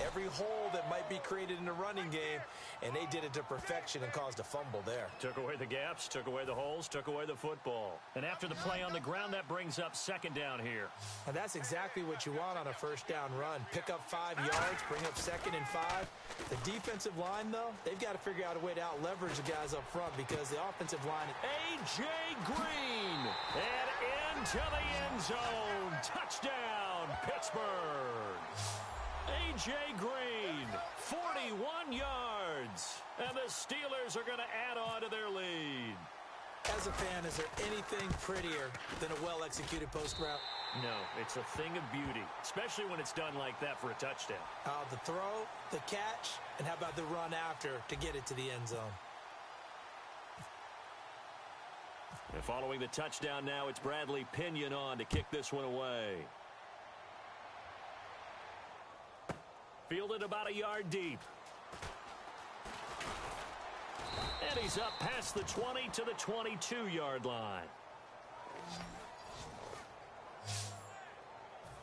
every hole that might be created in the running game, and they did it to perfection and caused a fumble there. Took away the gaps, took away the holes, took away the football. And after the play on the ground, that brings up second down here. And that's exactly what you want on a first down run. Pick up 5 yards, bring up 2nd and 5. The defensive line, though, they've got to figure out a way to out-leverage the guys up front because the offensive line... A.J. Green, and into the end zone. Touchdown, Pittsburgh. A.J. Green, 41 yards. And the Steelers are going to add on to their lead. As a fan, is there anything prettier than a well-executed post route? No, it's a thing of beauty, especially when it's done like that for a touchdown. The throw, the catch, and how about the run after to get it to the end zone? And following the touchdown now, it's Bradley Pinion on to kick this one away. Fielded about a yard deep. And he's up past the 20 to the 22-yard line.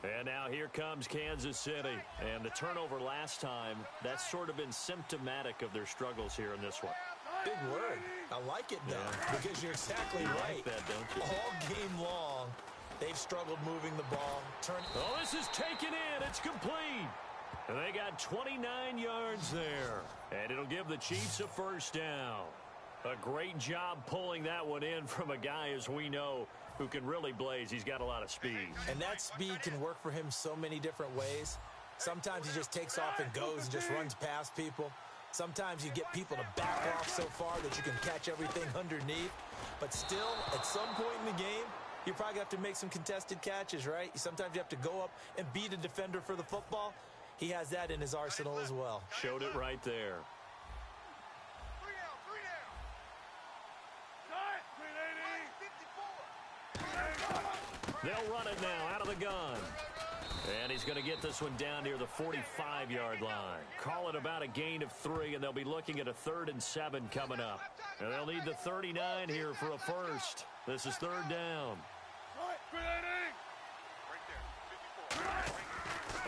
And now here comes Kansas City. And the turnover last time, that's sort of been symptomatic of their struggles here in this one. Big word. I like it, though, because you're exactly right. Like that, don't you? All game long, they've struggled moving the ball. Oh, this is taken in. It's complete. And they got 29 yards there. And it'll give the Chiefs a first down. A great job pulling that one in from a guy, as we know, who can really blaze. He's got a lot of speed. And that speed can work for him so many different ways. Sometimes he just takes off and goes and just runs past people. Sometimes you get people to back off so far that you can catch everything underneath. But still, at some point in the game, you probably have to make some contested catches, right? Sometimes you have to go up and beat a defender for the football. He has that in his arsenal as well. Showed it right there. They'll run it now out of the gun. And he's going to get this one down near the 45-yard line. Call it about a gain of 3, and they'll be looking at a 3rd and 7 coming up. And they'll need the 39 here for a first. This is 3rd down.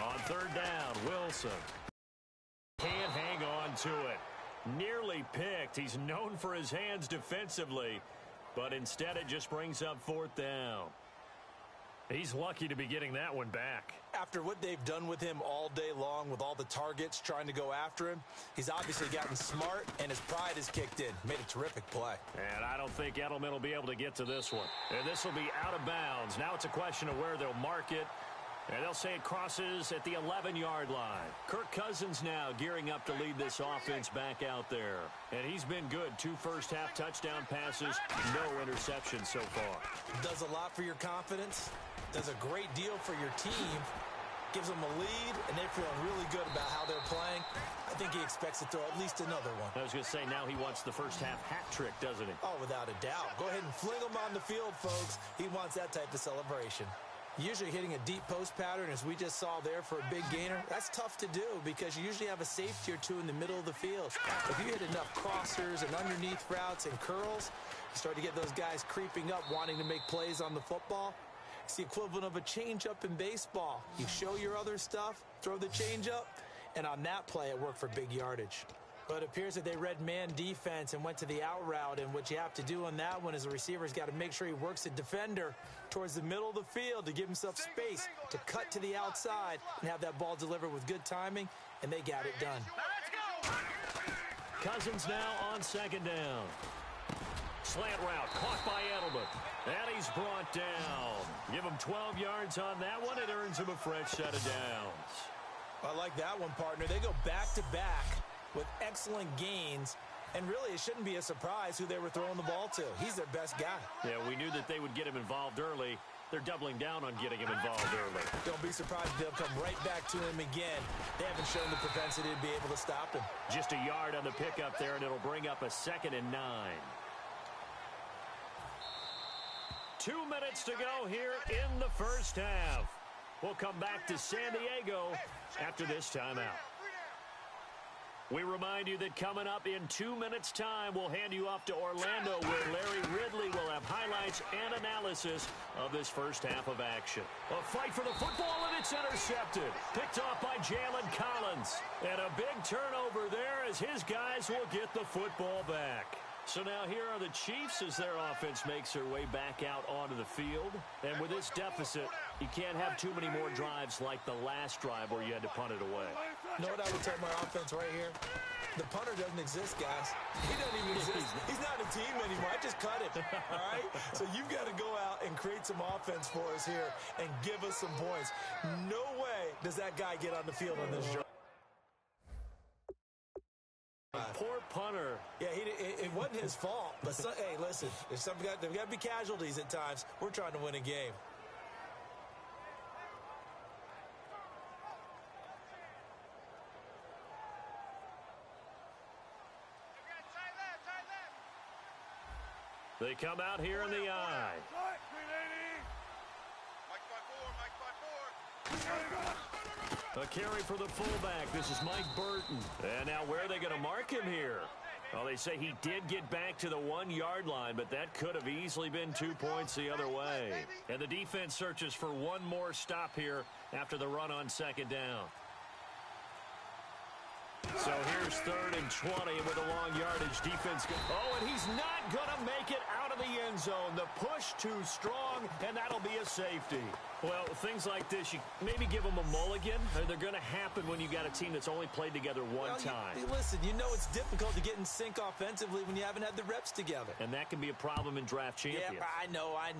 On 3rd down, Wilson can't hang on to it. Nearly picked. He's known for his hands defensively, but instead it just brings up 4th down. He's lucky to be getting that one back. After what they've done with him all day long with all the targets trying to go after him, he's obviously gotten smart, and his pride has kicked in. Made a terrific play. And I don't think Edelman will be able to get to this one. And this will be out of bounds. Now it's a question of where they'll mark it. And they'll say it crosses at the 11-yard line. Kirk Cousins now gearing up to lead this offense back out there. And he's been good. 2 first-half touchdown passes, no interceptions so far. Does a lot for your confidence. Does a great deal for your team. Gives them a lead, and they're feeling really good about how they're playing. I think he expects to throw at least another one. I was going to say, now he wants the first-half hat trick, doesn't he? Oh, without a doubt. Go ahead and fling him on the field, folks. He wants that type of celebration. Usually hitting a deep post pattern, as we just saw there for a big gainer, that's tough to do because you usually have a safety or two in the middle of the field. If you hit enough crossers and underneath routes and curls, you start to get those guys creeping up wanting to make plays on the football. It's the equivalent of a changeup in baseball. You show your other stuff, throw the changeup, and on that play it worked for big yardage. But it appears that they read man defense and went to the out route, and what you have to do on that one is the receiver's got to make sure he works the defender towards the middle of the field to give himself space to cut to the outside and have that ball delivered with good timing, and they got it done. Cousins now on second down. Slant route caught by Edelman. And he's brought down. Give him 12 yards on that one. It earns him a fresh set of downs. I like that one, partner. They go back-to-back with excellent gains. And really, it shouldn't be a surprise who they were throwing the ball to. He's their best guy. Yeah, we knew that they would get him involved early. They're doubling down on getting him involved early. Don't be surprised if they'll come right back to him again. They haven't shown the propensity to be able to stop him. Just a yard on the pickup there, and it'll bring up a 2nd and 9. 2 minutes to go here in the first half. We'll come back to San Diego after this timeout. We remind you that coming up in 2 minutes' time, we'll hand you off to Orlando, where Larry Ridley will have highlights and analysis of this first half of action. A fight for the football, and it's intercepted. Picked off by Jalen Collins. And a big turnover there as his guys will get the football back. So now here are the Chiefs as their offense makes their way back out onto the field. And with this deficit, you can't have too many more drives like the last drive where you had to punt it away. You know what I would tell my offense right here? The punter doesn't exist, guys. He doesn't even exist. He's not a team anymore. I just cut it, all right? So you've got to go out and create some offense for us here and give us some points. No way does that guy get on the field on this drive. Poor punter. Yeah, it wasn't his fault. But, hey, listen, there's got to be casualties at times. We're trying to win a game. They come out here in the eye. A carry for the fullback. This is Mike Burton. And now where are they going to mark him here? Well, they say he did get back to the 1-yard line, but that could have easily been 2 points the other way. And the defense searches for one more stop here after the run on second down. So here's 3rd and 20 with a long yardage defense. Oh, and he's not going to make it out of the end zone. The push too strong, and that'll be a safety. Well, things like this, you maybe give them a mulligan. They're going to happen when you got a team that's only played together one time. Listen, you know it's difficult to get in sync offensively when you haven't had the reps together. And that can be a problem in draft champions. Yeah, I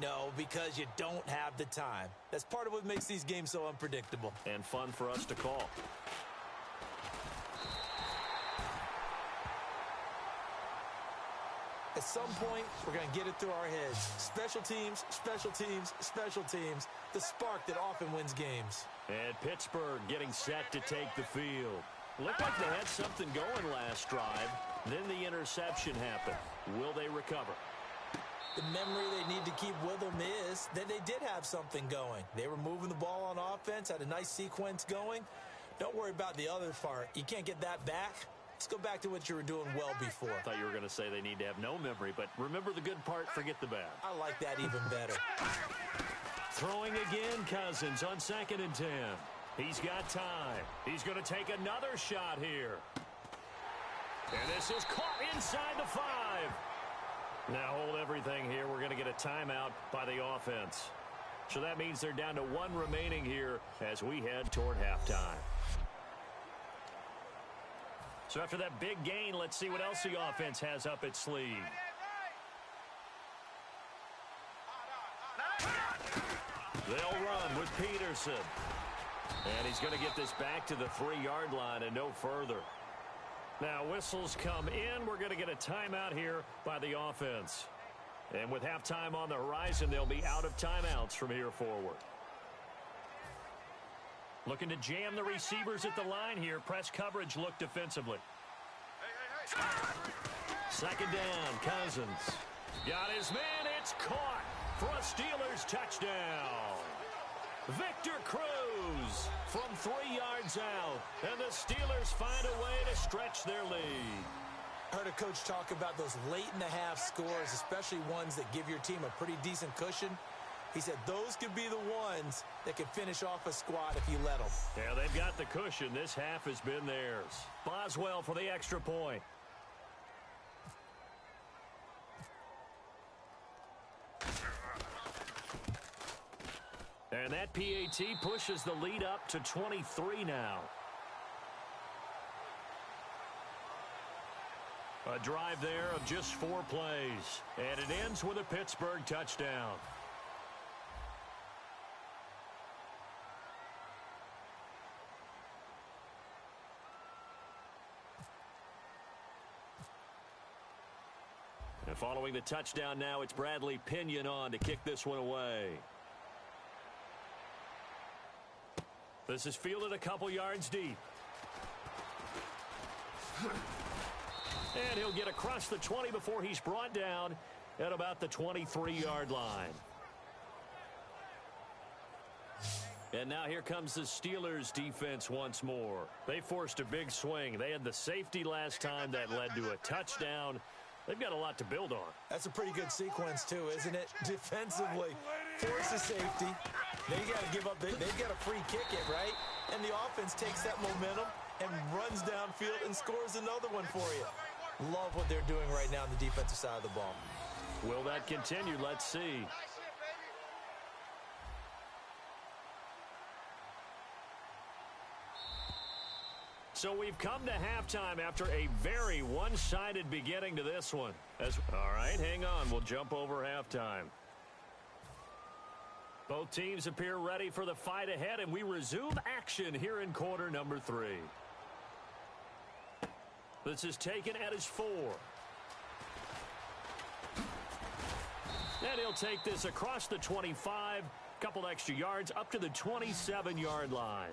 know, because you don't have the time. That's part of what makes these games so unpredictable. And fun for us to call. At some point, we're going to get it through our heads. Special teams, special teams, special teams. The spark that often wins games. And Pittsburgh getting set to take the field. Looked like they had something going last drive. Then the interception happened. Will they recover? The memory they need to keep with them is that they did have something going. They were moving the ball on offense, had a nice sequence going. Don't worry about the other part. You can't get that back. Let's go back to what you were doing well before. I thought you were going to say they need to have no memory, but remember the good part, forget the bad. I like that even better. Throwing again, Cousins on 2nd and 10. He's got time. He's going to take another shot here. And this is caught inside the 5. Now hold everything here. We're going to get a timeout by the offense. So that means they're down to 1 remaining here as we head toward halftime. So after that big gain, let's see what else the offense has up its sleeve. They'll run with Peterson. And he's going to get this back to the 3-yard line and no further. Now whistles come in. We're going to get a timeout here by the offense. And with halftime on the horizon, they'll be out of timeouts from here forward. Looking to jam the receivers at the line here. Press coverage look defensively. Second down, Cousins. Got his man. It's caught for a Steelers touchdown. Victor Cruz from 3 yards out. And the Steelers find a way to stretch their lead. I heard a coach talk about those late-in-the-half scores, especially ones that give your team a pretty decent cushion. He said those could be the ones that could finish off a squad if you let them. Yeah, they've got the cushion. This half has been theirs. Boswell for the extra point. And that PAT pushes the lead up to 23 now. A drive there of just 4 plays. And it ends with a Pittsburgh touchdown. And following the touchdown now, it's Bradley Pinion on to kick this one away. This is fielded a couple yards deep. And he'll get across the 20 before he's brought down at about the 23-yard line. And now here comes the Steelers defense once more. They forced a big swing. They had the safety last time that led to a touchdown. They've got a lot to build on. That's a pretty good sequence, too, isn't it? Defensively, force a safety. They got to give up. They've got to free kick it, right? And the offense takes that momentum and runs downfield and scores another one for you. Love what they're doing right now on the defensive side of the ball. Will that continue? Let's see. So we've come to halftime after a very one-sided beginning to this one. All right, hang on. We'll jump over halftime. Both teams appear ready for the fight ahead, and we resume action here in quarter number 3. This is taken at his 4. And he'll take this across the 25, couple extra yards up to the 27-yard line.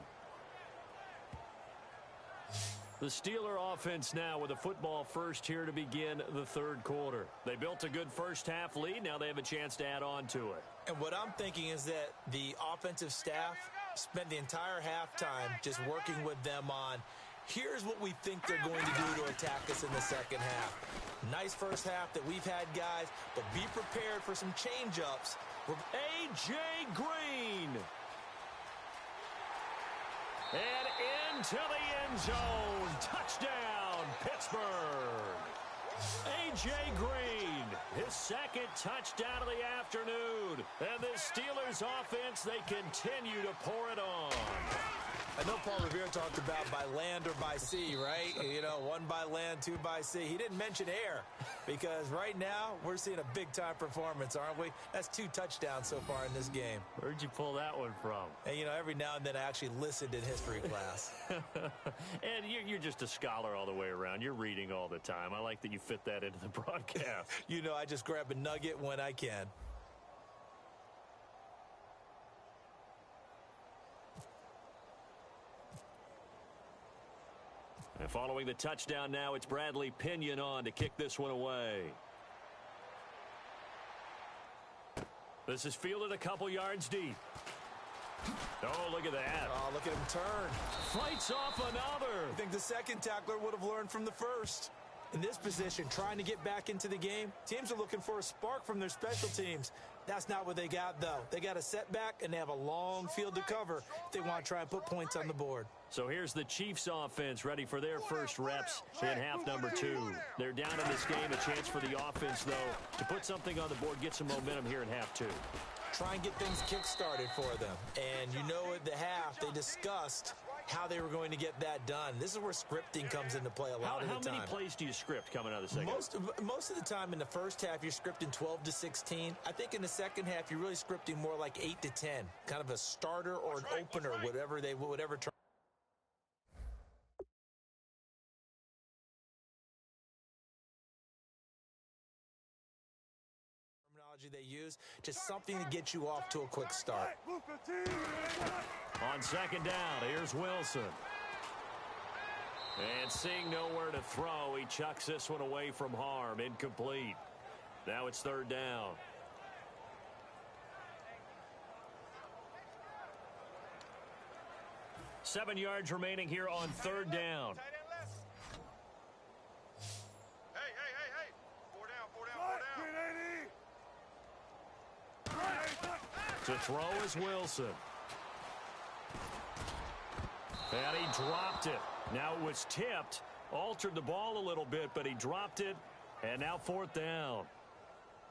The Steeler offense now with a football first here to begin the third quarter. They built a good first half lead. Now they have a chance to add on to it. And what I'm thinking is that the offensive staff spent the entire halftime just working with them on, here's what we think they're going to do to attack us in the second half. Nice first half that we've had, guys, but be prepared for some change-ups. A.J. Green. And into the end zone. Touchdown, Pittsburgh. A.J. Green, his second touchdown of the afternoon. And the Steelers offense, they continue to pour it on. I know Paul Revere talked about by land or by sea, right? You know, 1 by land, 2 by sea. He didn't mention air because right now we're seeing a big-time performance, aren't we? That's 2 touchdowns so far in this game. Where'd you pull that one from? And, you know, every now and then I actually listened in history class. And you're just a scholar all the way around. You're reading all the time. I like that you fit that into the broadcast. You know, I just grab a nugget when I can. And following the touchdown now, it's Bradley Pinion on to kick this one away. This is fielded a couple yards deep. Oh, look at that. Oh, look at him turn. Fights off another. I think the second tackler would have learned from the first. In this position, trying to get back into the game, teams are looking for a spark from their special teams. That's not what they got, though. They got a setback, and they have a long field to cover if they want to try and put points on the board. So here's the Chiefs offense ready for their first reps in half number 2. They're down in this game. A chance for the offense, though, to put something on the board, get some momentum here in half 2. Try and get things kick-started for them. And you know at the half, they discussed how they were going to get that done. This is where scripting comes into play a lot of the time. How many plays do you script coming out of the second? Most of the time in the first half, you're scripting 12 to 16. I think in the second half, you're really scripting more like 8 to 10. Kind of a starter or an opener, whatever term. They use, just something to get you off to a quick start. On second down, here's Wilson. And seeing nowhere to throw, he chucks this one away from harm. Incomplete. Now it's third down. Seven yards remaining here on third down. Hey. 4 down. To throw is Wilson. And he dropped it. Now it was tipped. Altered the ball a little bit, but he dropped it. And now 4th down.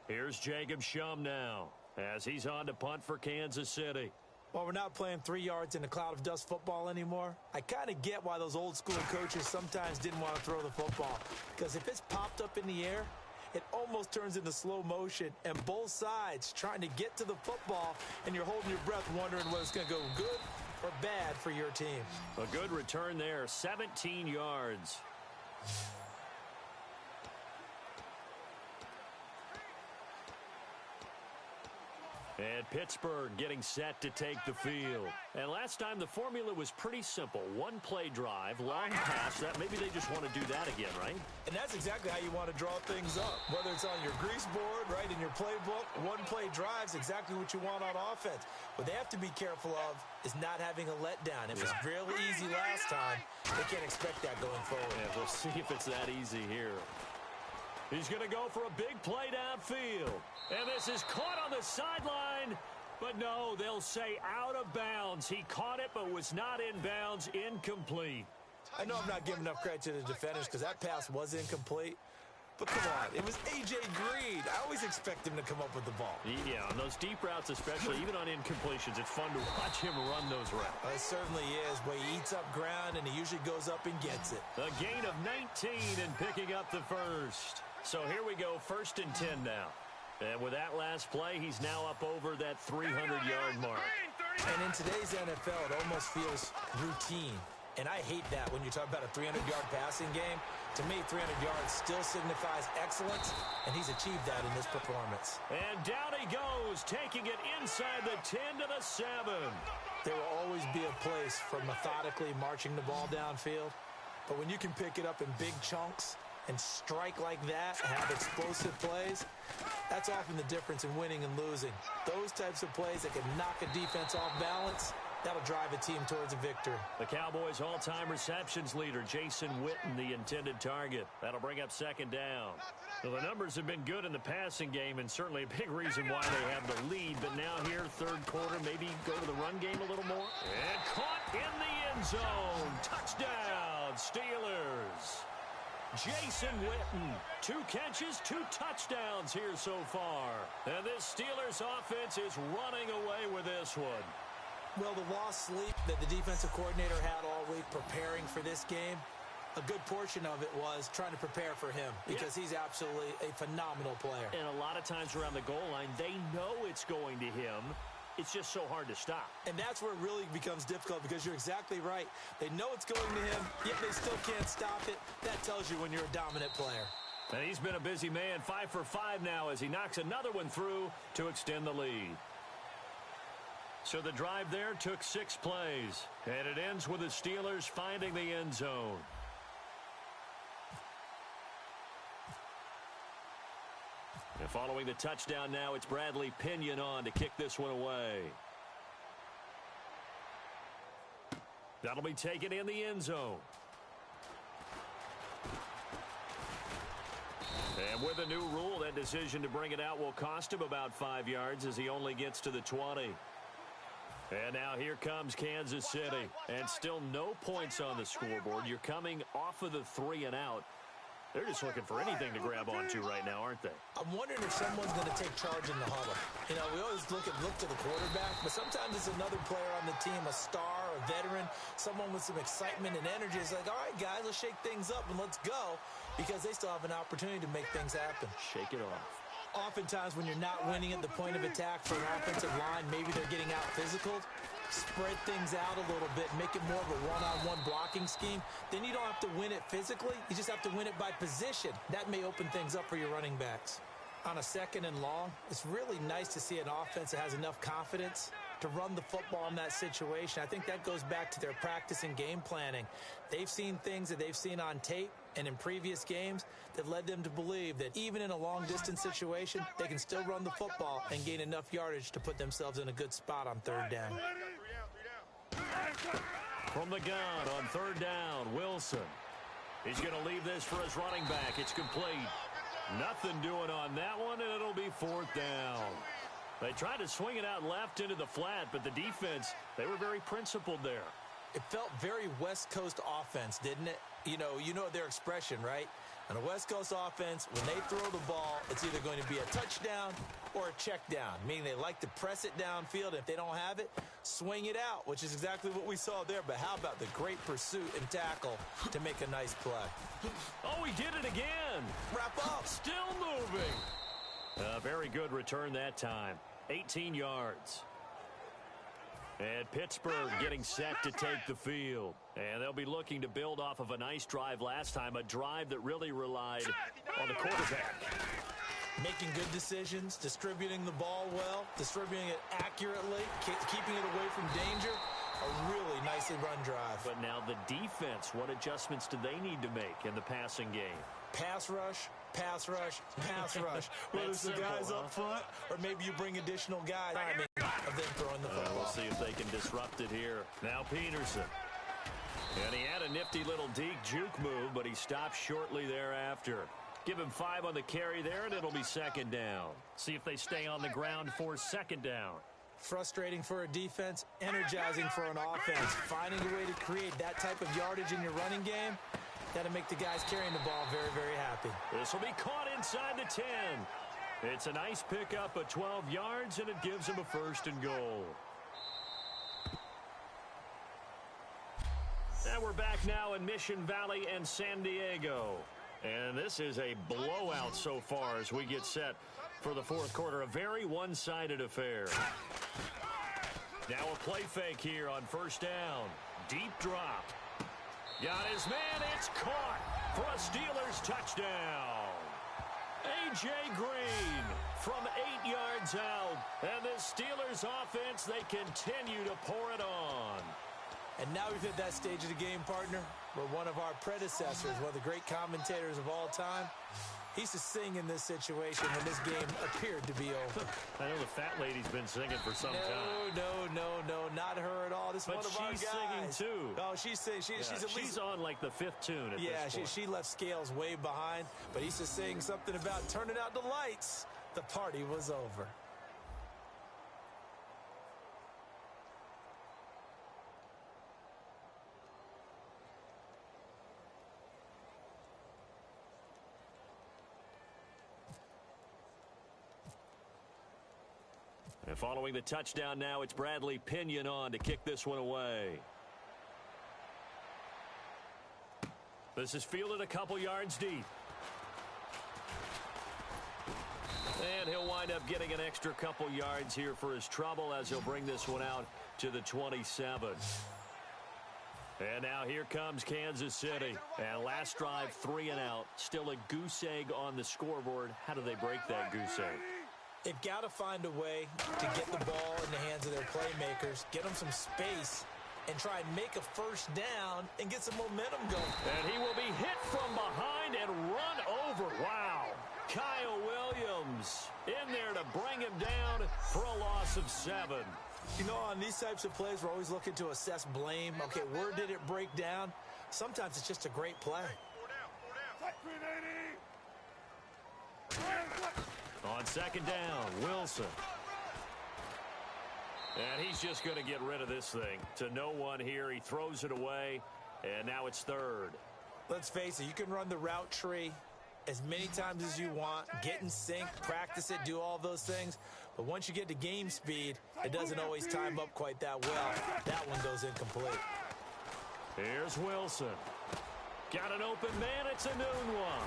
Here's Jacob Shum now as he's on to punt for Kansas City. Well, we're not playing 3 yards in a cloud of dust football anymore. I kind of get why those old school coaches sometimes didn't want to throw the football. Because if it's popped up in the air, it almost turns into slow motion. And both sides trying to get to the football, and you're holding your breath wondering whether it's going to go good or bad for your team. A good return there, 17 yards. And Pittsburgh getting set to take the field. And last time the formula was pretty simple. 1 play drive, long pass. Maybe they just want to do that again, right? And that's exactly how you want to draw things up. Whether it's on your grease board, right, in your playbook, 1 play drive is exactly what you want on offense. What they have to be careful of is not having a letdown. If it's real easy last time, they can't expect that going forward. Yeah, we'll see if it's that easy here. He's going to go for a big play downfield. And this is caught on the sideline. But no, they'll say out of bounds. He caught it but was not in bounds. Incomplete. I know I'm not giving enough credit to the defenders because that pass was incomplete. But come on, it was A.J. Green. I always expect him to come up with the ball. Yeah, on those deep routes especially, even on incompletions, it's fun to watch him run those routes. It certainly is, but he eats up ground and he usually goes up and gets it. A gain of 19 and picking up the first. So here we go, 1st and 10 now. And with that last play, he's now up over that 300-yard mark. And in today's NFL, it almost feels routine. And I hate that when you talk about a 300-yard passing game. To me, 300 yards still signifies excellence, and he's achieved that in this performance. And down he goes, taking it inside the 10 to the 7. There will always be a place for methodically marching the ball downfield. But when you can pick it up in big chunks and strike like that, have explosive plays, that's often the difference in winning and losing. Those types of plays that can knock a defense off balance, that'll drive a team towards a victory. The Cowboys' all-time receptions leader, Jason Witten, the intended target. That'll bring up 2nd down. So the numbers have been good in the passing game and certainly a big reason why they have the lead. But now here, 3rd quarter, maybe go to the run game a little more. And caught in the end zone. Touchdown, Steelers. Jason Witten, 2 catches, 2 touchdowns here so far. And this Steelers offense is running away with this one. Well, the lost sleep that the defensive coordinator had all week preparing for this game, a good portion of it was trying to prepare for him because he's absolutely a phenomenal player. And a lot of times around the goal line, they know it's going to him. It's just so hard to stop. And that's where it really becomes difficult because you're exactly right. They know it's going to him, yet they still can't stop it. That tells you when you're a dominant player. And he's been a busy man, 5 for 5 now as he knocks another one through to extend the lead. So the drive there took 6 plays. And it ends with the Steelers finding the end zone. And following the touchdown now, it's Bradley Pinion on to kick this one away. That'll be taken in the end zone. And with a new rule, that decision to bring it out will cost him about 5 yards as he only gets to the 20. And now here comes Kansas City. And still no points on the scoreboard. You're coming off of the 3 and out. They're just looking for anything to grab onto right now, aren't they? I'm wondering if someone's going to take charge in the huddle. You know, we always look to the quarterback, but sometimes it's another player on the team, a star, a veteran, someone with some excitement and energy. It's like, all right, guys, let's shake things up and let's go, because they still have an opportunity to make things happen. Shake it off. Oftentimes when you're not winning at the point of attack for an offensive line, maybe they're getting out physical, spread things out a little bit, make it more of a one-on-one blocking scheme. Then you don't have to win it physically. You just have to win it by position. That may open things up for your running backs. On a 2nd and long, it's really nice to see an offense that has enough confidence to run the football in that situation. I think that goes back to their practice and game planning. They've seen things that they've seen on tape and in previous games that led them to believe that even in a long-distance situation, they can still run the football and gain enough yardage to put themselves in a good spot on 3rd down. From the gun on 3rd down, Wilson. He's going to leave this for his running back. It's complete. Nothing doing on that one, and it'll be 4th down. They tried to swing it out left into the flat, but the defense, they were very principled there. It felt very West Coast offense, didn't it? You know their expression, right? On a West Coast offense, when they throw the ball, it's either going to be a touchdown or a check down, meaning they like to press it downfield. If they don't have it, swing it out, which is exactly what we saw there. But how about the great pursuit and tackle to make a nice play? Oh, he did it again. Wrap up. Still moving. A very good return that time. 18 yards. And Pittsburgh getting set to take the field. And they'll be looking to build off of a nice drive last time, a drive that really relied on the quarterback. Making good decisions, distributing the ball well, distributing it accurately, keeping it away from danger. A really nicely run drive. But now the defense, what adjustments do they need to make in the passing game? Pass rush, pass rush, pass rush. Whether it's the guys up front or maybe you bring additional guys of them throwing the football. We'll see if they can disrupt it here. Now Peterson. And he had a nifty little deke juke move, but he stopped shortly thereafter. Give him 5 on the carry there, and it'll be second down. See if they stay on the ground for second down. Frustrating for a defense, energizing for an offense. Finding a way to create that type of yardage in your running game, that'll make the guys carrying the ball very, very happy. This will be caught inside the 10. It's a nice pickup of 12 yards, and it gives him a first and goal. And we're back now in Mission Valley and San Diego. And this is a blowout so far as we get set for the fourth quarter. A very one-sided affair. Now a play fake here on first down. Deep drop. Got his man. It's caught for a Steelers touchdown. A.J. Green from 8 yards out. And the Steelers offense, they continue to pour it on. And now we've hit that stage of the game, partner, where one of our predecessors, one of the great commentators of all time, he used to sing in this situation when this game appeared to be over. I know the fat lady's been singing for some time. No, not her at all. This is one of our guys. But she's singing, too. Oh, she's singing. She's on, like, the 5th tune at this point. She left Scales way behind, but he used to sing something about turning out the lights. The party was over. And following the touchdown now, it's Bradley Pinion on to kick this one away. This is fielded a couple yards deep. And he'll wind up getting an extra couple yards here for his trouble as he'll bring this one out to the 27. And now here comes Kansas City. And last drive, 3 and out. Still a goose egg on the scoreboard. How do they break that goose egg? They've got to find a way to get the ball in the hands of their playmakers, get them some space, and try and make a first down and get some momentum going. And he will be hit from behind and run over. Wow. Kyle Williams in there to bring him down for a loss of 7. You know, on these types of plays, we're always looking to assess blame. Okay, where did it break down? Sometimes it's just a great play. On second down, Wilson. And he's just going to get rid of this thing to no one here. He throws it away, and now it's third. Let's face it, you can run the route tree as many times as you want, get in sync, practice it, do all those things. But once you get to game speed, it doesn't always time up quite that well. That one goes incomplete. Here's Wilson. Got an open man. It's a noon one.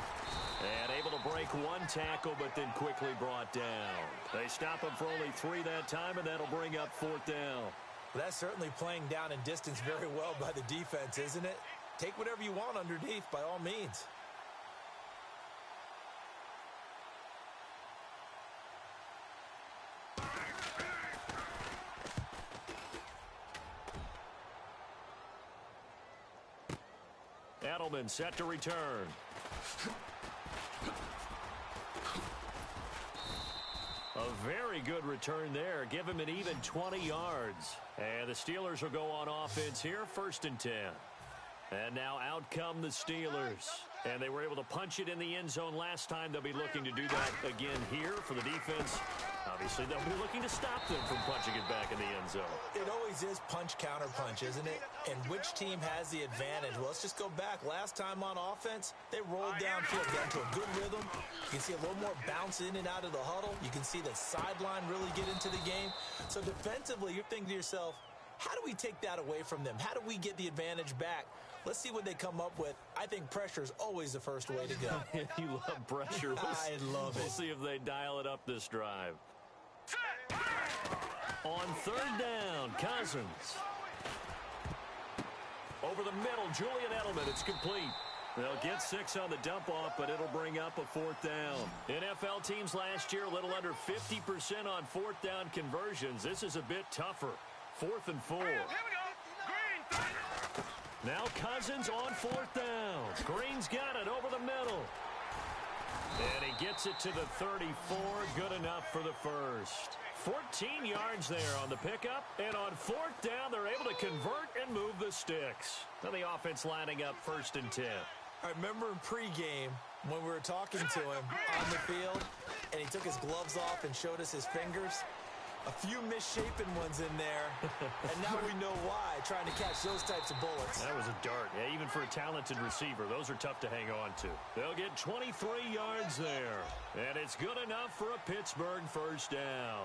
And able to break one tackle, but then quickly brought down. They stop him for only 3 that time, and that'll bring up 4th down. Well, that's certainly playing down in distance very well by the defense, isn't it? Take whatever you want underneath, by all means. Edelman set to return. A very good return there. Give him an even 20 yards. And the Steelers will go on offense here, 1st and 10. And now out come the Steelers. And they were able to punch it in the end zone last time. They'll be looking to do that again here for the defense. Obviously, they'll be looking to stop them from punching it back in the end zone. It always is punch-counter-punch, isn't it? And which team has the advantage? Well, let's just go back. Last time on offense, they rolled downfield, got into a good rhythm. You can see a little more bounce in and out of the huddle. You can see the sideline really get into the game. So defensively, you're thinking to yourself, how do we take that away from them? How do we get the advantage back? Let's see what they come up with. I think pressure is always the first way to go. You love pressure. I love it. We'll see if they dial it up this drive. On third down, Cousins. Over the middle, Julian Edelman. It's complete. They'll get 6 on the dump-off, but it'll bring up a fourth down. NFL teams last year, a little under 50% on fourth down conversions. This is a bit tougher. 4th and 4. Here we go. Green. Now Cousins on fourth down. Green's got it over the middle. And he gets it to the 34. Good enough for the first. 14 yards there on the pickup. And on fourth down, they're able to convert and move the sticks. Now the offense lining up 1st and 10. I remember in pregame when we were talking to him on the field, and he took his gloves off and showed us his fingers. A few misshapen ones in there, and now we know why, trying to catch those types of bullets. That was a dart. Yeah, even for a talented receiver, those are tough to hang on to. They'll get 23 yards there, and it's good enough for a Pittsburgh first down.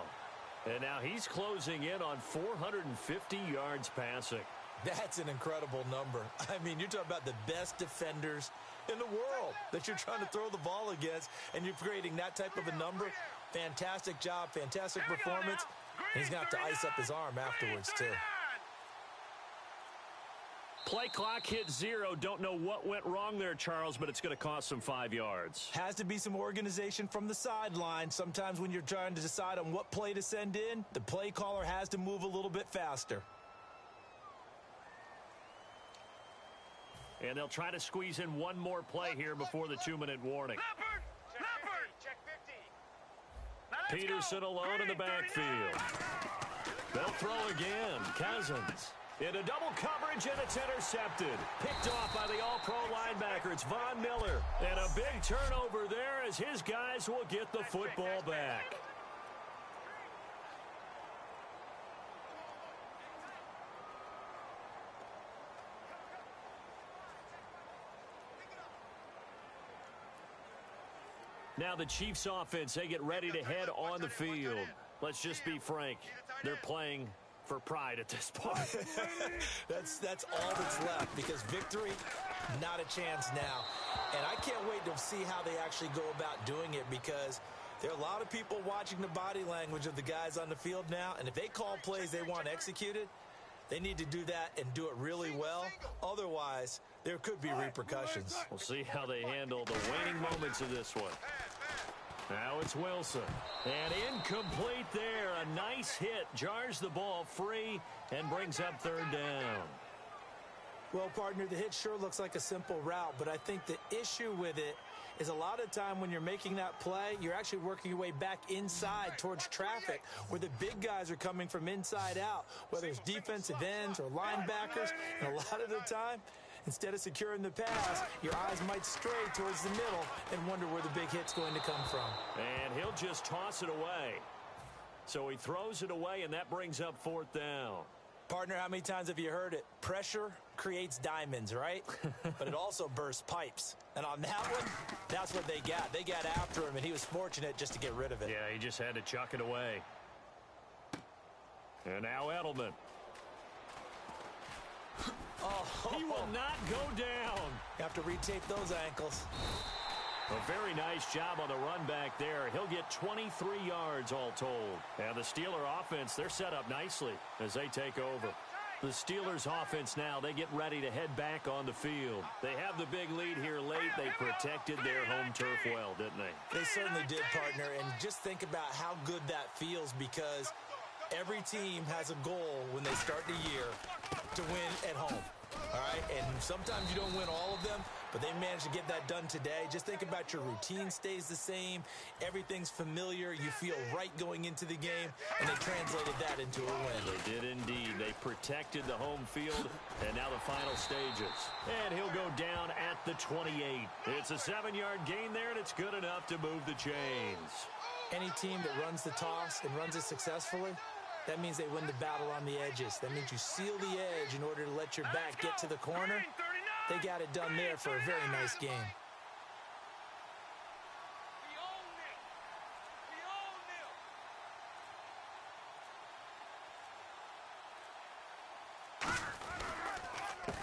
And now he's closing in on 450 yards passing. That's an incredible number. I mean, you're talking about the best defenders in the world that you're trying to throw the ball against, and you're creating that type of a number. Fantastic job, fantastic performance. And he's going to have to ice up his arm afterwards, too. Play clock hit 0. Don't know what went wrong there, Charles, but it's going to cost them 5 yards. Has to be some organization from the sideline. Sometimes when you're trying to decide on what play to send in, the play caller has to move a little bit faster. And they'll try to squeeze in one more play here before the 2-minute warning. Check 50. Peterson alone in the backfield. They'll throw again. Cousins into double coverage, and it's intercepted. Picked off by the all-pro linebacker. It's Von Miller. And a big turnover there as his guys will get the football back. Now the Chiefs offense, they get ready to head on the field. Let's just be frank. They're playing for pride at this point. That's all that's left, because victory, not a chance now. And I can't wait to see how they actually go about doing it, because there are a lot of people watching the body language of the guys on the field now, and if they call plays they want executed, they need to do that and do it really well. Otherwise, there could be repercussions. We'll see how they handle the waning moments of this one. Now it's Wilson. And incomplete there. A nice hit. Jars the ball free and brings up third down. Well, partner, the hit sure looks like a simple route, but I think the issue with it is a lot of time when you're making that play, you're actually working your way back inside towards traffic, where the big guys are coming from inside out, whether it's defensive ends or linebackers. And a lot of the time, instead of securing the pass, your eyes might stray towards the middle and wonder where the big hit's going to come from. And he'll just toss it away. So he throws it away, and that brings up fourth down. Partner, how many times have you heard it? Pressure creates diamonds, right? But it also bursts pipes. And on that one, that's what they got. They got after him, and he was fortunate just to get rid of it. Yeah, he just had to chuck it away. And now Edelman. He will not go down. You have to retape those ankles. A very nice job on the run back there. He'll get 23 yards all told. And the Steeler offense, they're set up nicely as they take over. The Steelers offense now, they get ready to head back on the field. They have the big lead here late. They protected their home turf well, didn't they? They certainly did, partner. And just think about how good that feels, because every team has a goal when they start the year to win at home. All right, and sometimes you don't win all of them, but they managed to get that done today. Just think about your routine stays the same. Everything's familiar. You feel right going into the game, and they translated that into a win. They did indeed. They protected the home field, and now the final stages. And he'll go down at the 28. It's a 7-yard gain there, and it's good enough to move the chains. Any team that runs the toss and runs it successfully, that means they win the battle on the edges. That means you seal the edge in order to let your back get to the corner. They got it done there for a very nice game.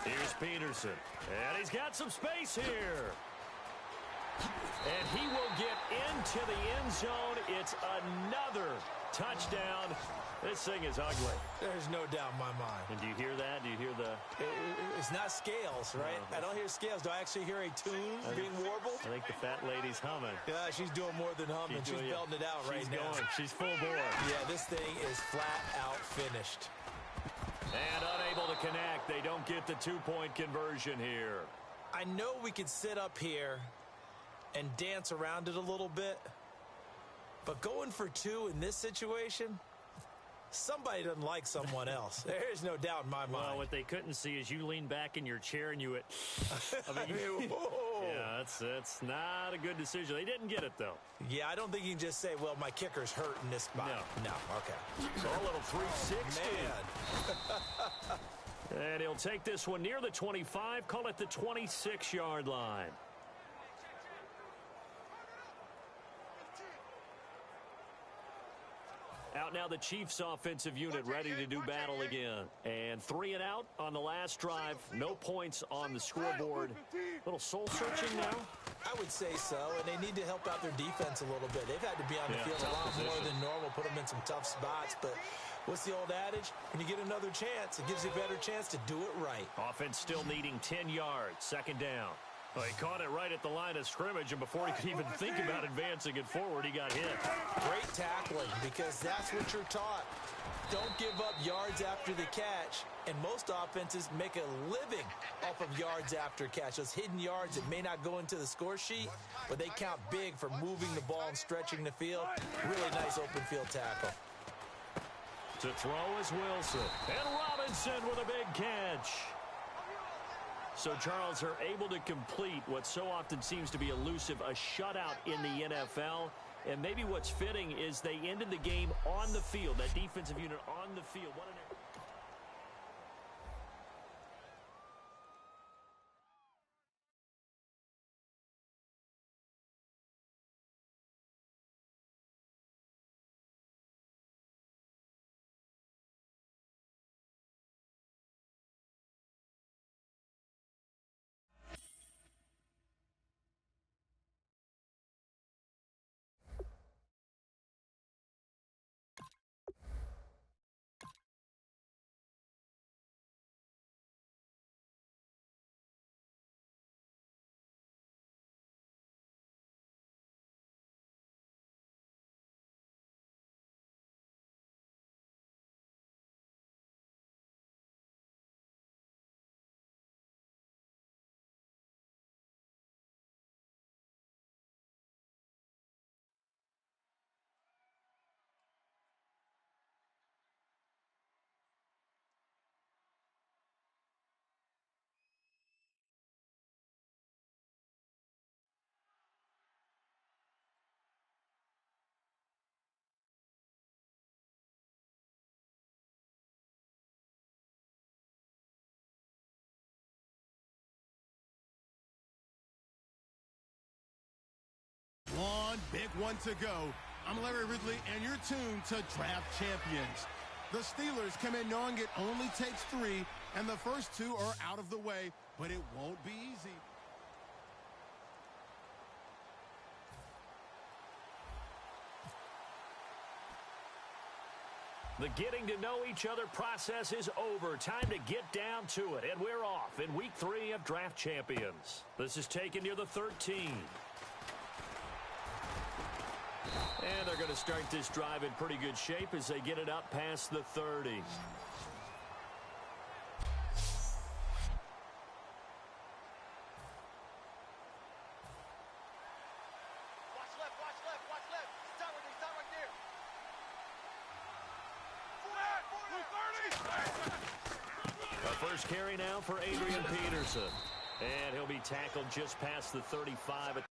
Here's Peterson, and he's got some space here. And he will get into the end zone. It's another touchdown. This thing is ugly. There's no doubt in my mind. And do you hear that? Do you hear the... It's not scales, right? No. I don't hear scales. Do I actually hear a tune being warbled? I think the fat lady's humming. Yeah, she's doing more than humming. She's belting it out right now. She's full bore. Yeah, this thing is flat out finished. And unable to connect. They don't get the two-point conversion here. I know we could sit up here and dance around it a little bit, but going for two in this situation, somebody doesn't like someone else. There's no doubt in my mind. Well, what they couldn't see is you lean back in your chair and you went, yeah, that's not a good decision. They didn't get it, though. Yeah, I don't think you can just say, well, my kicker's hurt in this spot. No, okay. So a little 360. Man. And he'll take this one near the 25, call it the 26-yard line. Out now the Chiefs offensive unit ready to do battle again. And 3 and out on the last drive. No points on the scoreboard. Little soul searching now. I would say so, and they need to help out their defense a little bit. They've had to be on the field a lot more than normal, put them in some tough spots. But what's the old adage? When you get another chance, it gives you a better chance to do it right. Offense still needing 10 yards. Second down. Well, he caught it right at the line of scrimmage, and before he could even think about advancing it forward, he got hit. Great tackling, because that's what you're taught. Don't give up yards after the catch, and most offenses make a living off of yards after catch. Those hidden yards that may not go into the score sheet, but they count big for moving the ball and stretching the field. Really nice open field tackle. To throw is Wilson, and Robinson with a big catch. So, Charles, are able to complete what so often seems to be elusive, a shutout in the NFL. And maybe what's fitting is they ended the game on the field, that defensive unit on the field. What an... One big one to go. I'm Larry Ridley, and you're tuned to Draft Champions. The Steelers come in knowing it only takes 3, and the first 2 are out of the way, but it won't be easy. The getting to know each other process is over. Time to get down to it, and we're off in Week 3 of Draft Champions. This is taken near the 13. And they're going to start this drive in pretty good shape as they get it up past the 30. First carry now for Adrian Peterson. And he'll be tackled just past the 35.